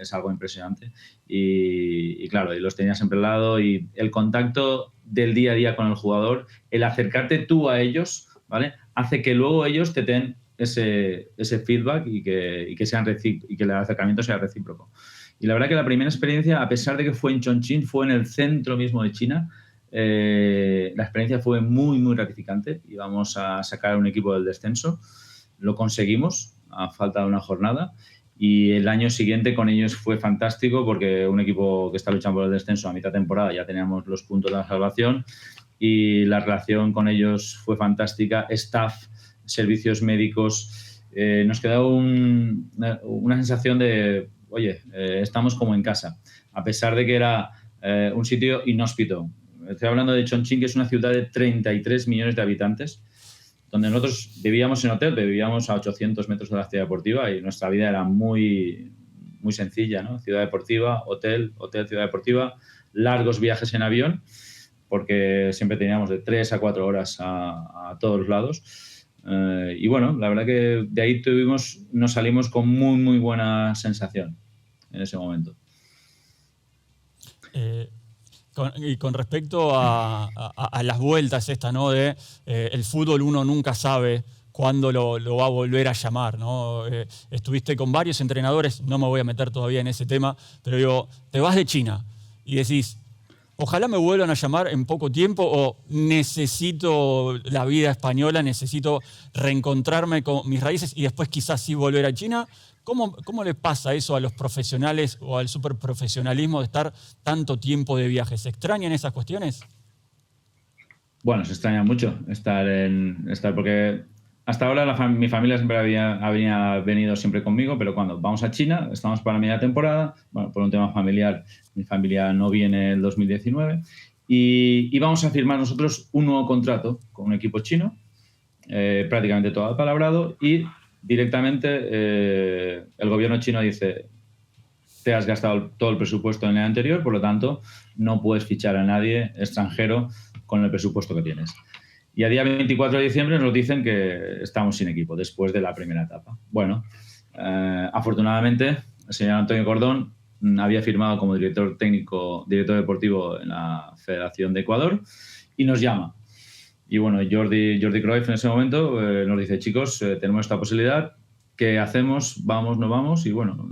Es algo impresionante. Y claro, y los tenía siempre al lado. Y el contacto del día a día con el jugador, el acercarte tú a ellos, ¿vale?, hace que luego ellos te den ese feedback y que el acercamiento sea recíproco. Y la verdad que la primera experiencia, a pesar de que fue en Chongqing, fue en el centro mismo de China, la experiencia fue muy, muy gratificante. Íbamos a sacar un equipo del descenso. Lo conseguimos a falta de una jornada. Y el año siguiente con ellos fue fantástico porque un equipo que está luchando por el descenso a mitad de temporada ya teníamos los puntos de la salvación y la relación con ellos fue fantástica. Staff, servicios médicos, nos quedó una sensación de, oye, estamos como en casa, a pesar de que era un sitio inhóspito. Estoy hablando de Chongqing, que es una ciudad de 33 millones de habitantes, donde nosotros vivíamos en hotel, vivíamos a 800 metros de la ciudad deportiva y nuestra vida era muy, muy sencilla, ¿no? Ciudad deportiva, hotel, ciudad deportiva, largos viajes en avión, porque siempre teníamos de 3 a 4 horas a todos lados. Y bueno, la verdad que de ahí nos salimos con muy, muy buena sensación en ese momento. Y con respecto a las vueltas estas, ¿no? De el fútbol, uno nunca sabe cuándo lo va a volver a llamar, ¿no? Estuviste con varios entrenadores, no me voy a meter todavía en ese tema, pero digo, te vas de China y decís, ojalá me vuelvan a llamar en poco tiempo o necesito la vida española, necesito reencontrarme con mis raíces y después quizás sí volver a China. ¿Cómo le pasa eso a los profesionales o al superprofesionalismo de estar tanto tiempo de viaje? ¿Se extrañan esas cuestiones? Bueno, se extraña mucho estar porque hasta ahora mi familia siempre había venido siempre conmigo, pero cuando vamos a China, estamos para media temporada, bueno, por un tema familiar, mi familia no viene el 2019, y vamos a firmar nosotros un nuevo contrato con un equipo chino, prácticamente todo apalabrado, y directamente el gobierno chino dice, te has gastado todo el presupuesto en el anterior, por lo tanto, no puedes fichar a nadie extranjero con el presupuesto que tienes. Y a día 24 de diciembre nos dicen que estamos sin equipo después de la primera etapa. Bueno, afortunadamente el señor Antonio Cordón había firmado como director deportivo en la Federación de Ecuador y nos llama. Y bueno, Jordi Cruyff en ese momento nos dice, chicos, tenemos esta posibilidad, ¿qué hacemos? ¿Vamos, no vamos? Y bueno,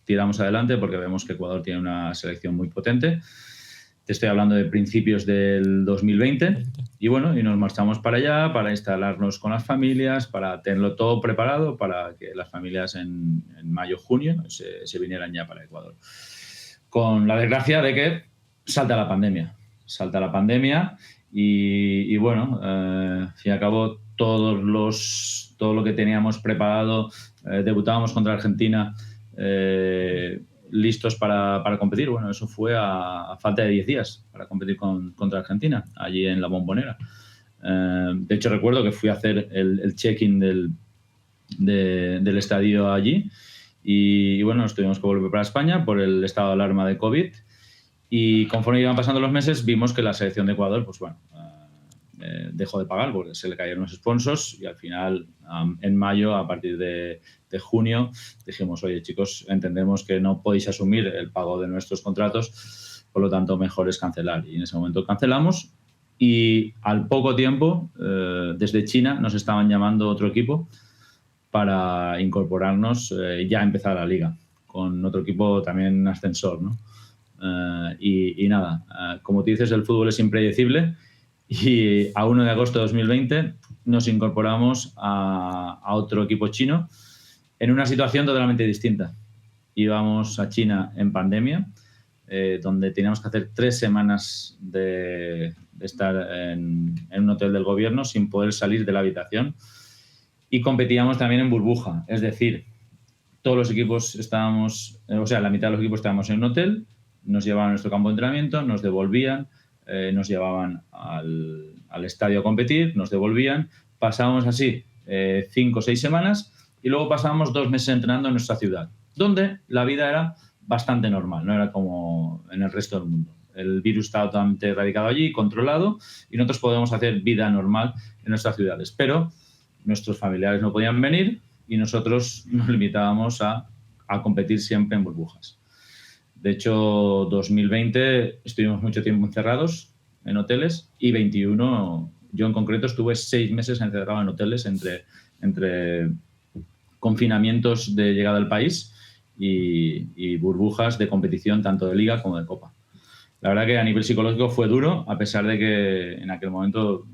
tiramos adelante porque vemos que Ecuador tiene una selección muy potente. Te estoy hablando de principios del 2020. Y bueno, y nos marchamos para allá para instalarnos con las familias, para tenerlo todo preparado para que las familias en mayo, junio se vinieran ya para Ecuador. Con la desgracia de que salta la pandemia. Y bueno, al fin y al cabo, todo lo que teníamos preparado, debutábamos contra Argentina, listos para competir. Bueno, eso fue a falta de 10 días para competir contra Argentina, allí en la Bombonera. De hecho, recuerdo que fui a hacer el check-in del estadio allí y bueno, nos tuvimos que volver para España por el estado de alarma de COVID. Y conforme iban pasando los meses, vimos que la selección de Ecuador, pues bueno, dejó de pagar porque se le cayeron los sponsors y al final, en mayo, a partir de junio, dijimos, oye, chicos, entendemos que no podéis asumir el pago de nuestros contratos, por lo tanto, mejor es cancelar. Y en ese momento cancelamos y al poco tiempo, desde China, nos estaban llamando otro equipo para incorporarnos, ya empezar la liga, con otro equipo también ascensor, ¿no? Y nada, como tú dices, el fútbol es impredecible y a 1 de agosto de 2020 nos incorporamos a otro equipo chino en una situación totalmente distinta. Íbamos a China en pandemia, donde teníamos que hacer 3 semanas de estar en un hotel del gobierno sin poder salir de la habitación y competíamos también en burbuja, es decir, todos los equipos estábamos, o sea, la mitad de los equipos estábamos en un hotel, nos llevaban a nuestro campo de entrenamiento, nos devolvían, nos llevaban al estadio a competir, nos devolvían, pasábamos así 5 o 6 semanas y luego pasábamos 2 meses entrenando en nuestra ciudad, donde la vida era bastante normal, no era como en el resto del mundo. El virus estaba totalmente erradicado allí, controlado, y nosotros podíamos hacer vida normal en nuestras ciudades, pero nuestros familiares no podían venir y nosotros nos limitábamos a competir siempre en burbujas. De hecho, 2020 estuvimos mucho tiempo encerrados en hoteles y 21, yo en concreto estuve 6 meses encerrado en hoteles entre confinamientos de llegada al país y burbujas de competición tanto de liga como de copa. La verdad que a nivel psicológico fue duro, a pesar de que en aquel momento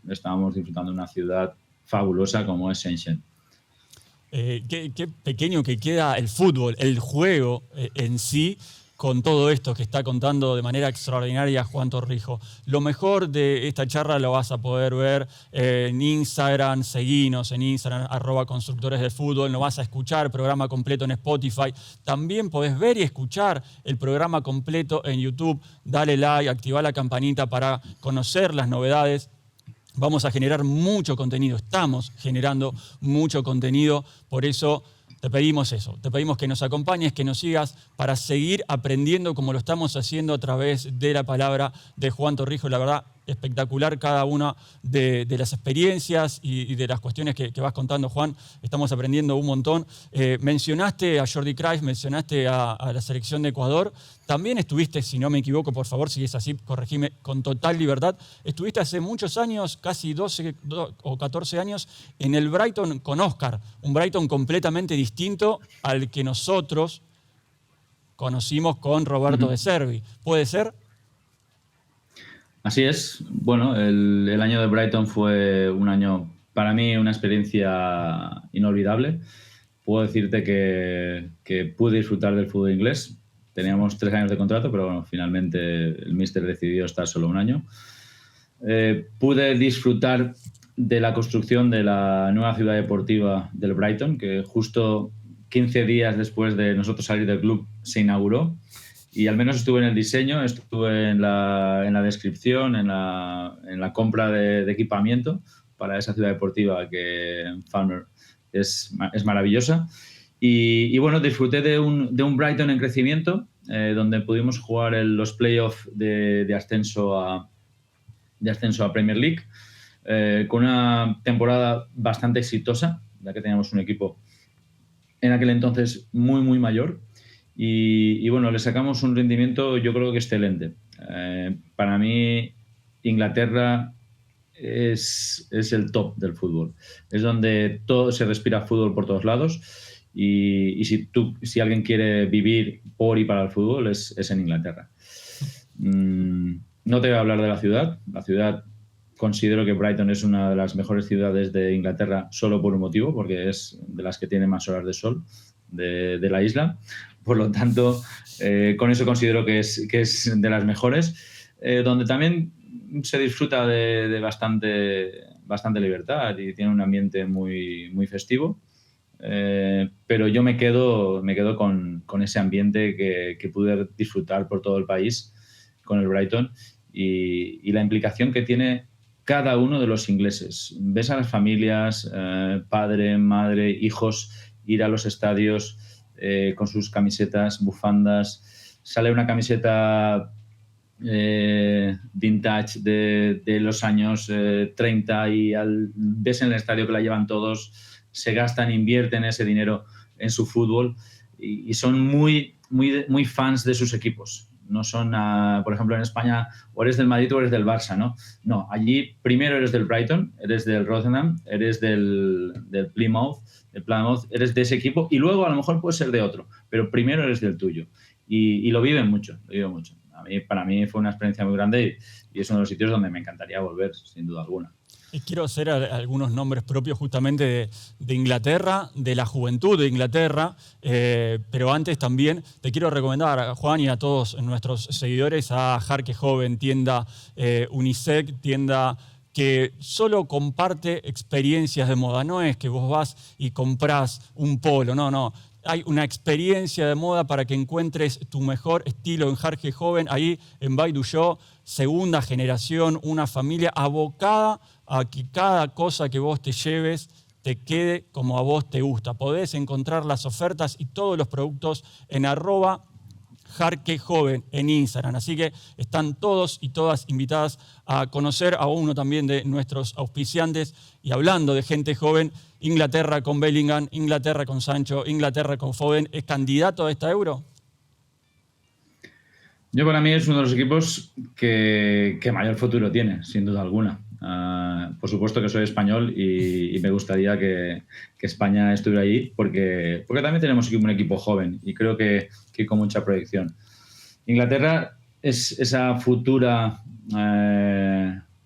estábamos disfrutando de una ciudad fabulosa como es Shenzhen. Qué pequeño que queda el fútbol, el juego en sí, con todo esto que está contando de manera extraordinaria Juan Torrijo. Lo mejor de esta charla lo vas a poder ver en Instagram, seguinos en Instagram, @constructores de fútbol, nos vas a escuchar, programa completo en Spotify. También podés ver y escuchar el programa completo en YouTube. Dale like, activa la campanita para conocer las novedades. Vamos a generar mucho contenido, estamos generando mucho contenido, por eso te pedimos eso, te pedimos que nos acompañes, que nos sigas para seguir aprendiendo como lo estamos haciendo a través de la palabra de Juan Torrijo. La verdad, espectacular cada una de las experiencias y de las cuestiones que vas contando, Juan. Estamos aprendiendo un montón. Mencionaste a Jordi Cruyff, mencionaste a la selección de Ecuador. También estuviste, si no me equivoco, por favor, si es así, corregime con total libertad. Estuviste hace muchos años, casi 12 o 14 años, en el Brighton con Oscar. Un Brighton completamente distinto al que nosotros conocimos con Roberto De Zerbi. ¿Puede ser? Así es. Bueno, el año de Brighton fue un año, para mí, una experiencia inolvidable. Puedo decirte que pude disfrutar del fútbol inglés. Teníamos 3 años de contrato, pero bueno, finalmente el míster decidió estar solo un año. Pude disfrutar de la construcción de la nueva ciudad deportiva del Brighton, que justo 15 días después de nosotros salir del club se inauguró. Y al menos estuve en el diseño, estuve en la descripción, en la compra de equipamiento para esa ciudad deportiva que Fowler es maravillosa. Y bueno, disfruté de un Brighton en crecimiento, donde pudimos jugar los playoffs de ascenso a Premier League. con una temporada bastante exitosa, ya que teníamos un equipo en aquel entonces muy, muy mayor. Y bueno, le sacamos un rendimiento yo creo que excelente. Para mí, Inglaterra es el top del fútbol. Es donde todo se respira fútbol por todos lados. Y si alguien quiere vivir por y para el fútbol, es en Inglaterra. No te voy a hablar de la ciudad. La ciudad, considero que Brighton es una de las mejores ciudades de Inglaterra solo por un motivo, porque es de las que tiene más horas de sol de la isla. Por lo tanto, con eso considero que es de las mejores, donde también se disfruta de bastante libertad y tiene un ambiente muy, muy festivo. Pero yo me quedo con ese ambiente que pude disfrutar por todo el país con el Brighton y la implicación que tiene cada uno de los ingleses. Ves a las familias, padre, madre, hijos, ir a los estadios con sus camisetas, bufandas. Sale una camiseta vintage de los años 30 y ves en el estadio que la llevan todos, se gastan, invierten ese dinero en su fútbol y son muy, muy, muy fans de sus equipos. No son, por ejemplo, en España, o eres del Madrid o eres del Barça, ¿no? No, allí primero eres del Brighton, eres del Rotherham, eres del Plymouth, eres de ese equipo y luego a lo mejor puedes ser de otro, pero primero eres del tuyo. Y lo viven mucho, lo viven mucho. Para mí fue una experiencia muy grande y es uno de los sitios donde me encantaría volver, sin duda alguna. Y quiero hacer algunos nombres propios justamente de Inglaterra, de la juventud de Inglaterra, pero antes también te quiero recomendar a Juan y a todos nuestros seguidores a Jarque Joven, tienda unisex, tienda que solo comparte experiencias de moda. No es que vos vas y comprás un polo, no. Hay una experiencia de moda para que encuentres tu mejor estilo en Jarque Joven, ahí en Baidullo, segunda generación, una familia abocada a que cada cosa que vos te lleves te quede como a vos te gusta. Podés encontrar las ofertas y todos los productos en @jarquejoven en Instagram. Así que están todos y todas invitadas a conocer a uno también de nuestros auspiciantes. Y hablando de gente joven, Inglaterra con Bellingham, Inglaterra con Sancho, Inglaterra con Foden, ¿es candidato a esta Euro? Yo para mí es uno de los equipos que mayor futuro tiene, sin duda alguna. Por supuesto que soy español y me gustaría que España estuviera ahí porque también tenemos un equipo joven y creo que con mucha proyección. Inglaterra es esa futura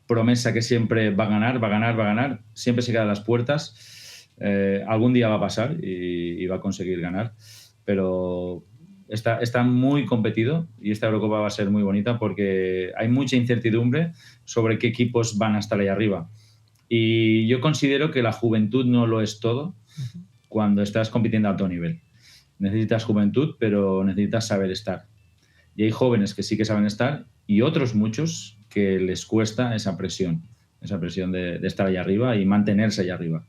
promesa que siempre va a ganar, siempre se queda a las puertas. Algún día va a pasar y va a conseguir ganar, pero está muy competido y esta Eurocopa va a ser muy bonita porque hay mucha incertidumbre sobre qué equipos van a estar ahí arriba. Y yo considero que la juventud no lo es todo cuando estás compitiendo a alto nivel. Necesitas juventud, pero necesitas saber estar. Y hay jóvenes que sí que saben estar y otros muchos que les cuesta esa presión de estar ahí arriba y mantenerse ahí arriba.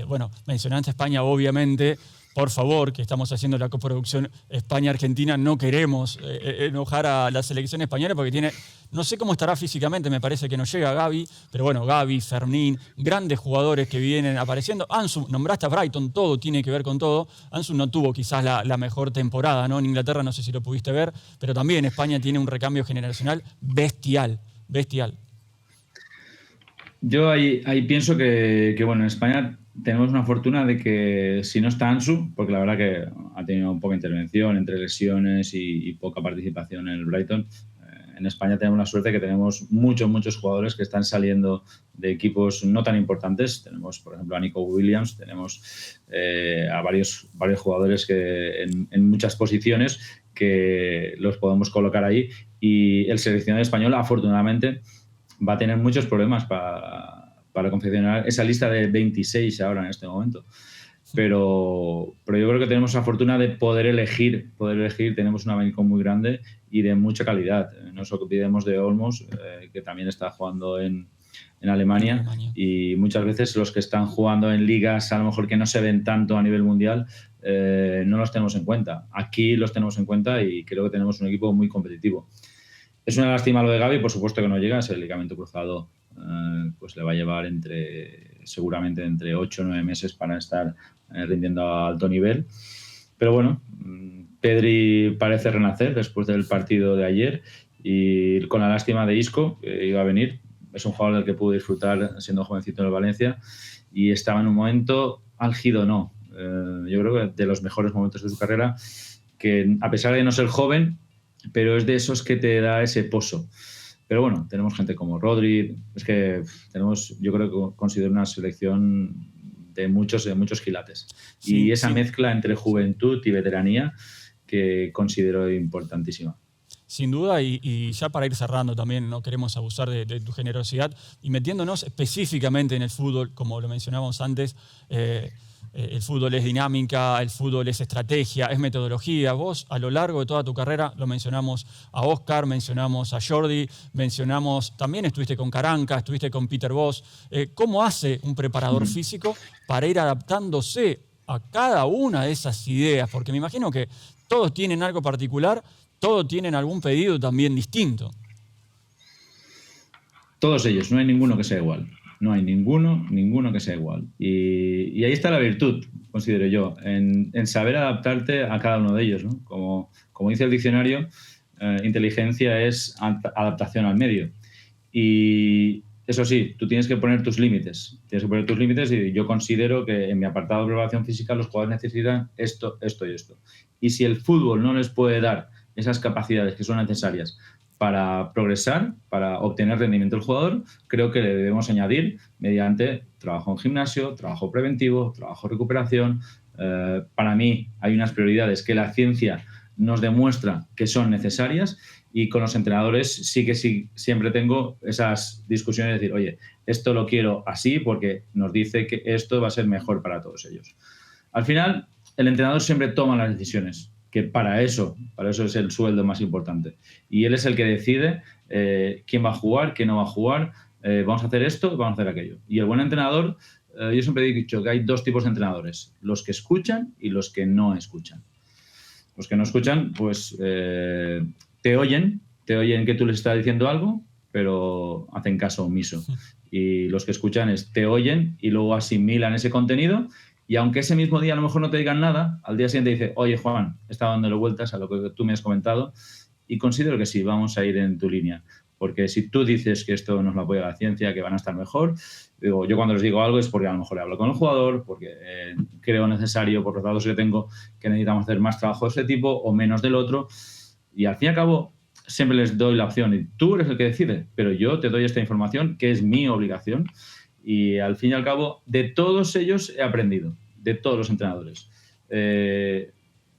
Bueno, mencionaste España, obviamente. Por favor, que estamos haciendo la coproducción España-Argentina, no queremos enojar a la selección española porque tiene, no sé cómo estará físicamente, me parece que no llega Gavi, pero bueno, Gavi, Fermín, grandes jugadores que vienen apareciendo. Ansu, nombraste a Brighton, todo tiene que ver con todo. Ansu no tuvo quizás la mejor temporada, ¿no? En Inglaterra, no sé si lo pudiste ver, pero también España tiene un recambio generacional bestial. Yo ahí pienso que bueno, en España tenemos una fortuna de que si no está Ansu, porque la verdad que ha tenido poca intervención entre lesiones y poca participación en el Brighton, en España tenemos la suerte de que tenemos muchos jugadores que están saliendo de equipos no tan importantes. Tenemos, por ejemplo, a Nico Williams, tenemos a varios jugadores que en muchas posiciones que los podemos colocar ahí y el seleccionado español, afortunadamente, va a tener muchos problemas para confeccionar esa lista de 26 ahora en este momento. Pero yo creo que tenemos la fortuna de poder elegir. Tenemos un abanico muy grande y de mucha calidad. No nos olvidemos de Olmos, que también está jugando en Alemania, y muchas veces los que están jugando en ligas a lo mejor que no se ven tanto a nivel mundial no los tenemos en cuenta. Aquí los tenemos en cuenta y creo que tenemos un equipo muy competitivo. Es una lástima lo de Gavi, por supuesto que no llega, es el ligamento cruzado pues le va a llevar seguramente entre 8 o 9 meses para estar rindiendo a alto nivel. Pero bueno, Pedri parece renacer después del partido de ayer y con la lástima de Isco, que iba a venir. Es un jugador del que pude disfrutar siendo jovencito en el Valencia y estaba en un momento álgido, no. Yo creo que de los mejores momentos de su carrera, que a pesar de no ser joven, pero es de esos que te da ese pozo. Pero bueno, tenemos gente como Rodri, es que tenemos, yo creo que considero una selección de muchos quilates. Sí, y esa mezcla entre juventud y veteranía que considero importantísima. Sin duda, y ya para ir cerrando también, no queremos abusar de tu generosidad, y metiéndonos específicamente en el fútbol, como lo mencionábamos antes, el fútbol es dinámica, el fútbol es estrategia, es metodología. Vos, a lo largo de toda tu carrera, lo mencionamos a Oscar, mencionamos a Jordi, también estuviste con Caranca, estuviste con Peter Bosz. ¿Cómo hace un preparador físico para ir adaptándose a cada una de esas ideas? Porque me imagino que todos tienen algo particular, todos tienen algún pedido también distinto. Todos ellos, no hay ninguno que sea igual. No hay ninguno que sea igual. Y ahí está la virtud, considero yo, en saber adaptarte a cada uno de ellos, ¿no? Como dice el diccionario, inteligencia es adaptación al medio. Y eso sí, tú tienes que poner tus límites. Tienes que poner tus límites y yo considero que en mi apartado de preparación física los jugadores necesitan esto, esto y esto. Y si el fútbol no les puede dar esas capacidades que son necesarias para progresar, para obtener rendimiento del jugador, creo que le debemos añadir mediante trabajo en gimnasio, trabajo preventivo, trabajo de recuperación. Para mí hay unas prioridades que la ciencia nos demuestra que son necesarias y con los entrenadores sí siempre tengo esas discusiones de decir, oye, esto lo quiero así porque nos dice que esto va a ser mejor para todos ellos. Al final, el entrenador siempre toma las decisiones, que para eso es el sueldo más importante. Y él es el que decide quién va a jugar, quién no va a jugar, vamos a hacer esto, vamos a hacer aquello. Y el buen entrenador, yo siempre he dicho que hay dos tipos de entrenadores, los que escuchan y los que no escuchan. Los que no escuchan, pues te oyen que tú les estás diciendo algo, pero hacen caso omiso. Y los que escuchan te oyen y luego asimilan ese contenido. Y aunque ese mismo día a lo mejor no te digan nada, al día siguiente dice, oye, Juan, estaba dándole vueltas a lo que tú me has comentado y considero que sí, vamos a ir en tu línea. Porque si tú dices que esto nos lo apoya la ciencia, que van a estar mejor, digo, yo cuando les digo algo es porque a lo mejor hablo con el jugador, porque creo necesario, por los datos que tengo, que necesitamos hacer más trabajo de ese tipo o menos del otro. Y al fin y al cabo, siempre les doy la opción. Y tú eres el que decide, pero yo te doy esta información, que es mi obligación. Y al fin y al cabo, de todos ellos he aprendido, de todos los entrenadores.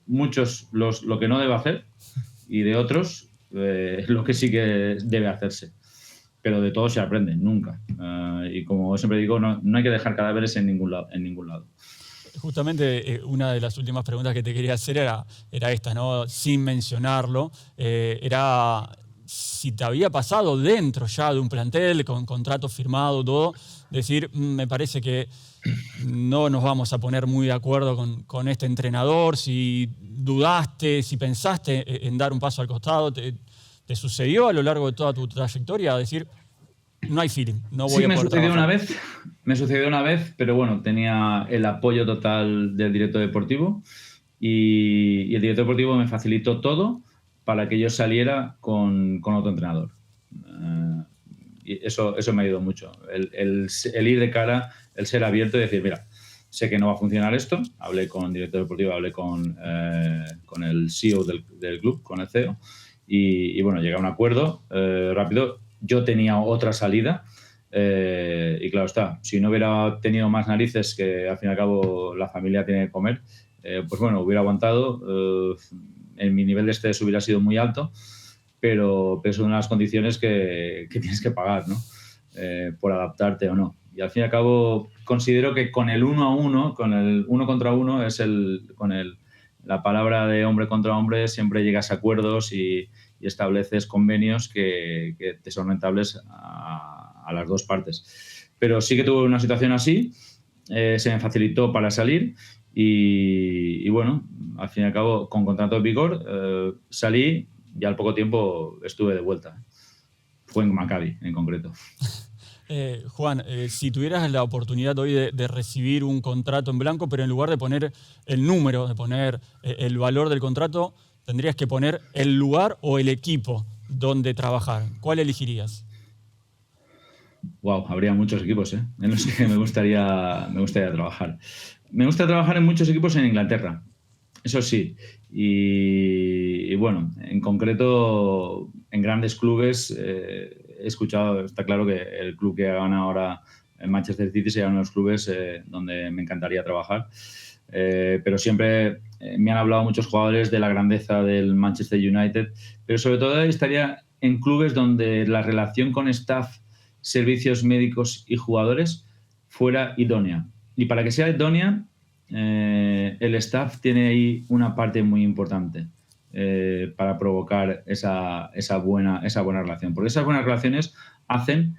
Muchos lo que no debe hacer y de otros lo que sí que debe hacerse. Pero de todos se aprende, nunca. Y como siempre digo, no hay que dejar cadáveres en ningún lado. Justamente una de las últimas preguntas que te quería hacer era esta, ¿no? Sin mencionarlo, era si te había pasado dentro ya de un plantel, con contrato firmado, todo, decir, me parece que no nos vamos a poner muy de acuerdo con este entrenador, si dudaste, si pensaste en dar un paso al costado, ¿te sucedió a lo largo de toda tu trayectoria decir, no hay feeling, no voy a poder trabajar? Me sucedió una vez, pero bueno, tenía el apoyo total del director deportivo y el director deportivo me facilitó todo para que yo saliera con otro entrenador. Y eso me ha ayudado mucho. El ir de cara, el ser abierto y decir, mira, sé que no va a funcionar esto. Hablé con el director deportivo, hablé con el CEO del club, con el CEO, y bueno, llegué a un acuerdo rápido. Yo tenía otra salida y claro está, si no hubiera tenido más narices, que al fin y al cabo la familia tiene que comer, pues bueno, hubiera aguantado. En mi nivel de estrés hubiera sido muy alto, pero son unas condiciones que tienes que pagar, ¿no? Por adaptarte o no. Y al fin y al cabo considero que con el 1-1, con el 1 contra 1, la palabra de hombre contra hombre, siempre llegas a acuerdos y estableces convenios que te son rentables a las dos partes. Pero sí que tuve una situación así, se me facilitó para salir y bueno, al fin y al cabo, con contrato de vigor, salí y al poco tiempo estuve de vuelta. Fue en Maccabi, en concreto. Juan, si tuvieras la oportunidad hoy de recibir un contrato en blanco, pero en lugar de poner el número, de poner el valor del contrato, tendrías que poner el lugar o el equipo donde trabajar. ¿Cuál elegirías? Wow, habría muchos equipos, en los que me gustaría trabajar. Me gusta trabajar en muchos equipos en Inglaterra, eso sí. Y bueno, en concreto, en grandes clubes, he escuchado, está claro que el club que gana ahora en Manchester City sería uno de los clubes donde me encantaría trabajar. Pero siempre me han hablado muchos jugadores de la grandeza del Manchester United, pero sobre todo estaría en clubes donde la relación con staff, servicios médicos y jugadores fuera idónea. Y para que sea idónea, el staff tiene ahí una parte muy importante para provocar esa buena relación. Porque esas buenas relaciones hacen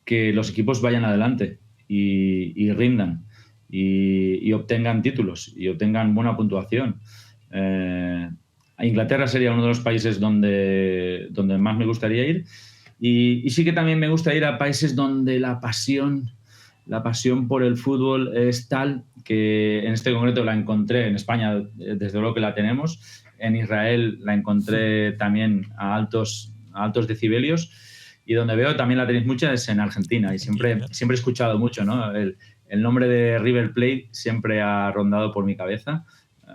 que los equipos vayan adelante y rindan y obtengan títulos y obtengan buena puntuación. Inglaterra sería uno de los países donde más me gustaría ir. Y sí que también me gusta ir a países donde la pasión por el fútbol es tal que en este concreto la encontré en España, desde luego que la tenemos. En Israel la encontré también a altos decibelios, y donde veo también la tenéis mucha es en Argentina, y siempre he escuchado mucho, ¿no? El nombre de River Plate siempre ha rondado por mi cabeza,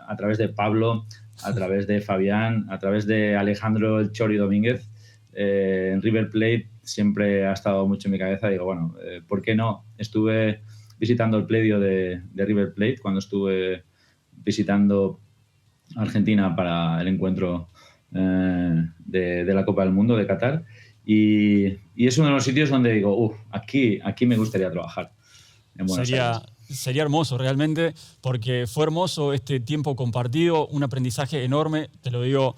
a través de Pablo, a través de Fabián, a través de Alejandro El Chori Domínguez. En River Plate siempre ha estado mucho en mi cabeza. Digo, bueno, ¿por qué no? Estuve visitando el predio de River Plate cuando estuve visitando Argentina para el encuentro de la Copa del Mundo de Qatar, y es uno de los sitios donde digo, aquí me gustaría trabajar en Buenos Aires. Sería hermoso realmente, porque fue hermoso este tiempo compartido, un aprendizaje enorme, te lo digo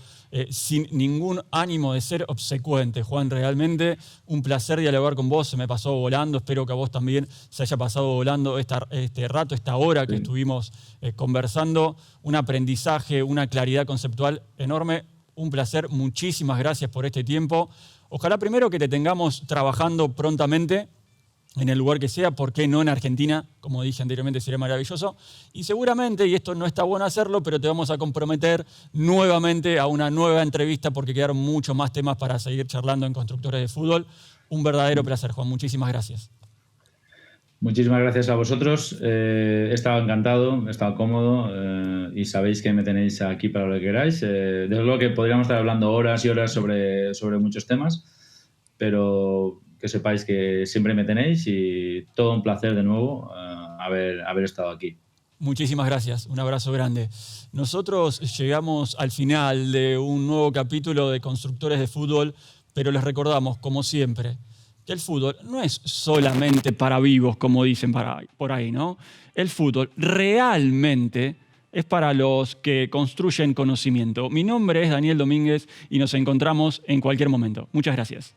sin ningún ánimo de ser obsecuente. Juan, realmente un placer dialogar con vos, se me pasó volando, espero que a vos también se haya pasado volando este rato, esta hora que estuvimos conversando, un aprendizaje, una claridad conceptual enorme, un placer, muchísimas gracias por este tiempo. Ojalá primero que te tengamos trabajando prontamente en el lugar que sea, ¿por qué no en Argentina? Como dije anteriormente, sería maravilloso. Y seguramente, y esto no está bueno hacerlo, pero te vamos a comprometer nuevamente a una nueva entrevista, porque quedaron muchos más temas para seguir charlando en Constructores de Fútbol. Un verdadero placer, Juan. Muchísimas gracias. Muchísimas gracias a vosotros. He estado encantado, he estado cómodo, y sabéis que me tenéis aquí para lo que queráis. Desde luego que podríamos estar hablando horas y horas sobre muchos temas, pero que sepáis que siempre me tenéis, y todo un placer de nuevo haber estado aquí. Muchísimas gracias, un abrazo grande. Nosotros llegamos al final de un nuevo capítulo de Constructores de Fútbol, pero les recordamos, como siempre, que el fútbol no es solamente para vivos, como dicen por ahí, ¿no? El fútbol realmente es para los que construyen conocimiento. Mi nombre es Daniel Domínguez y nos encontramos en cualquier momento. Muchas gracias.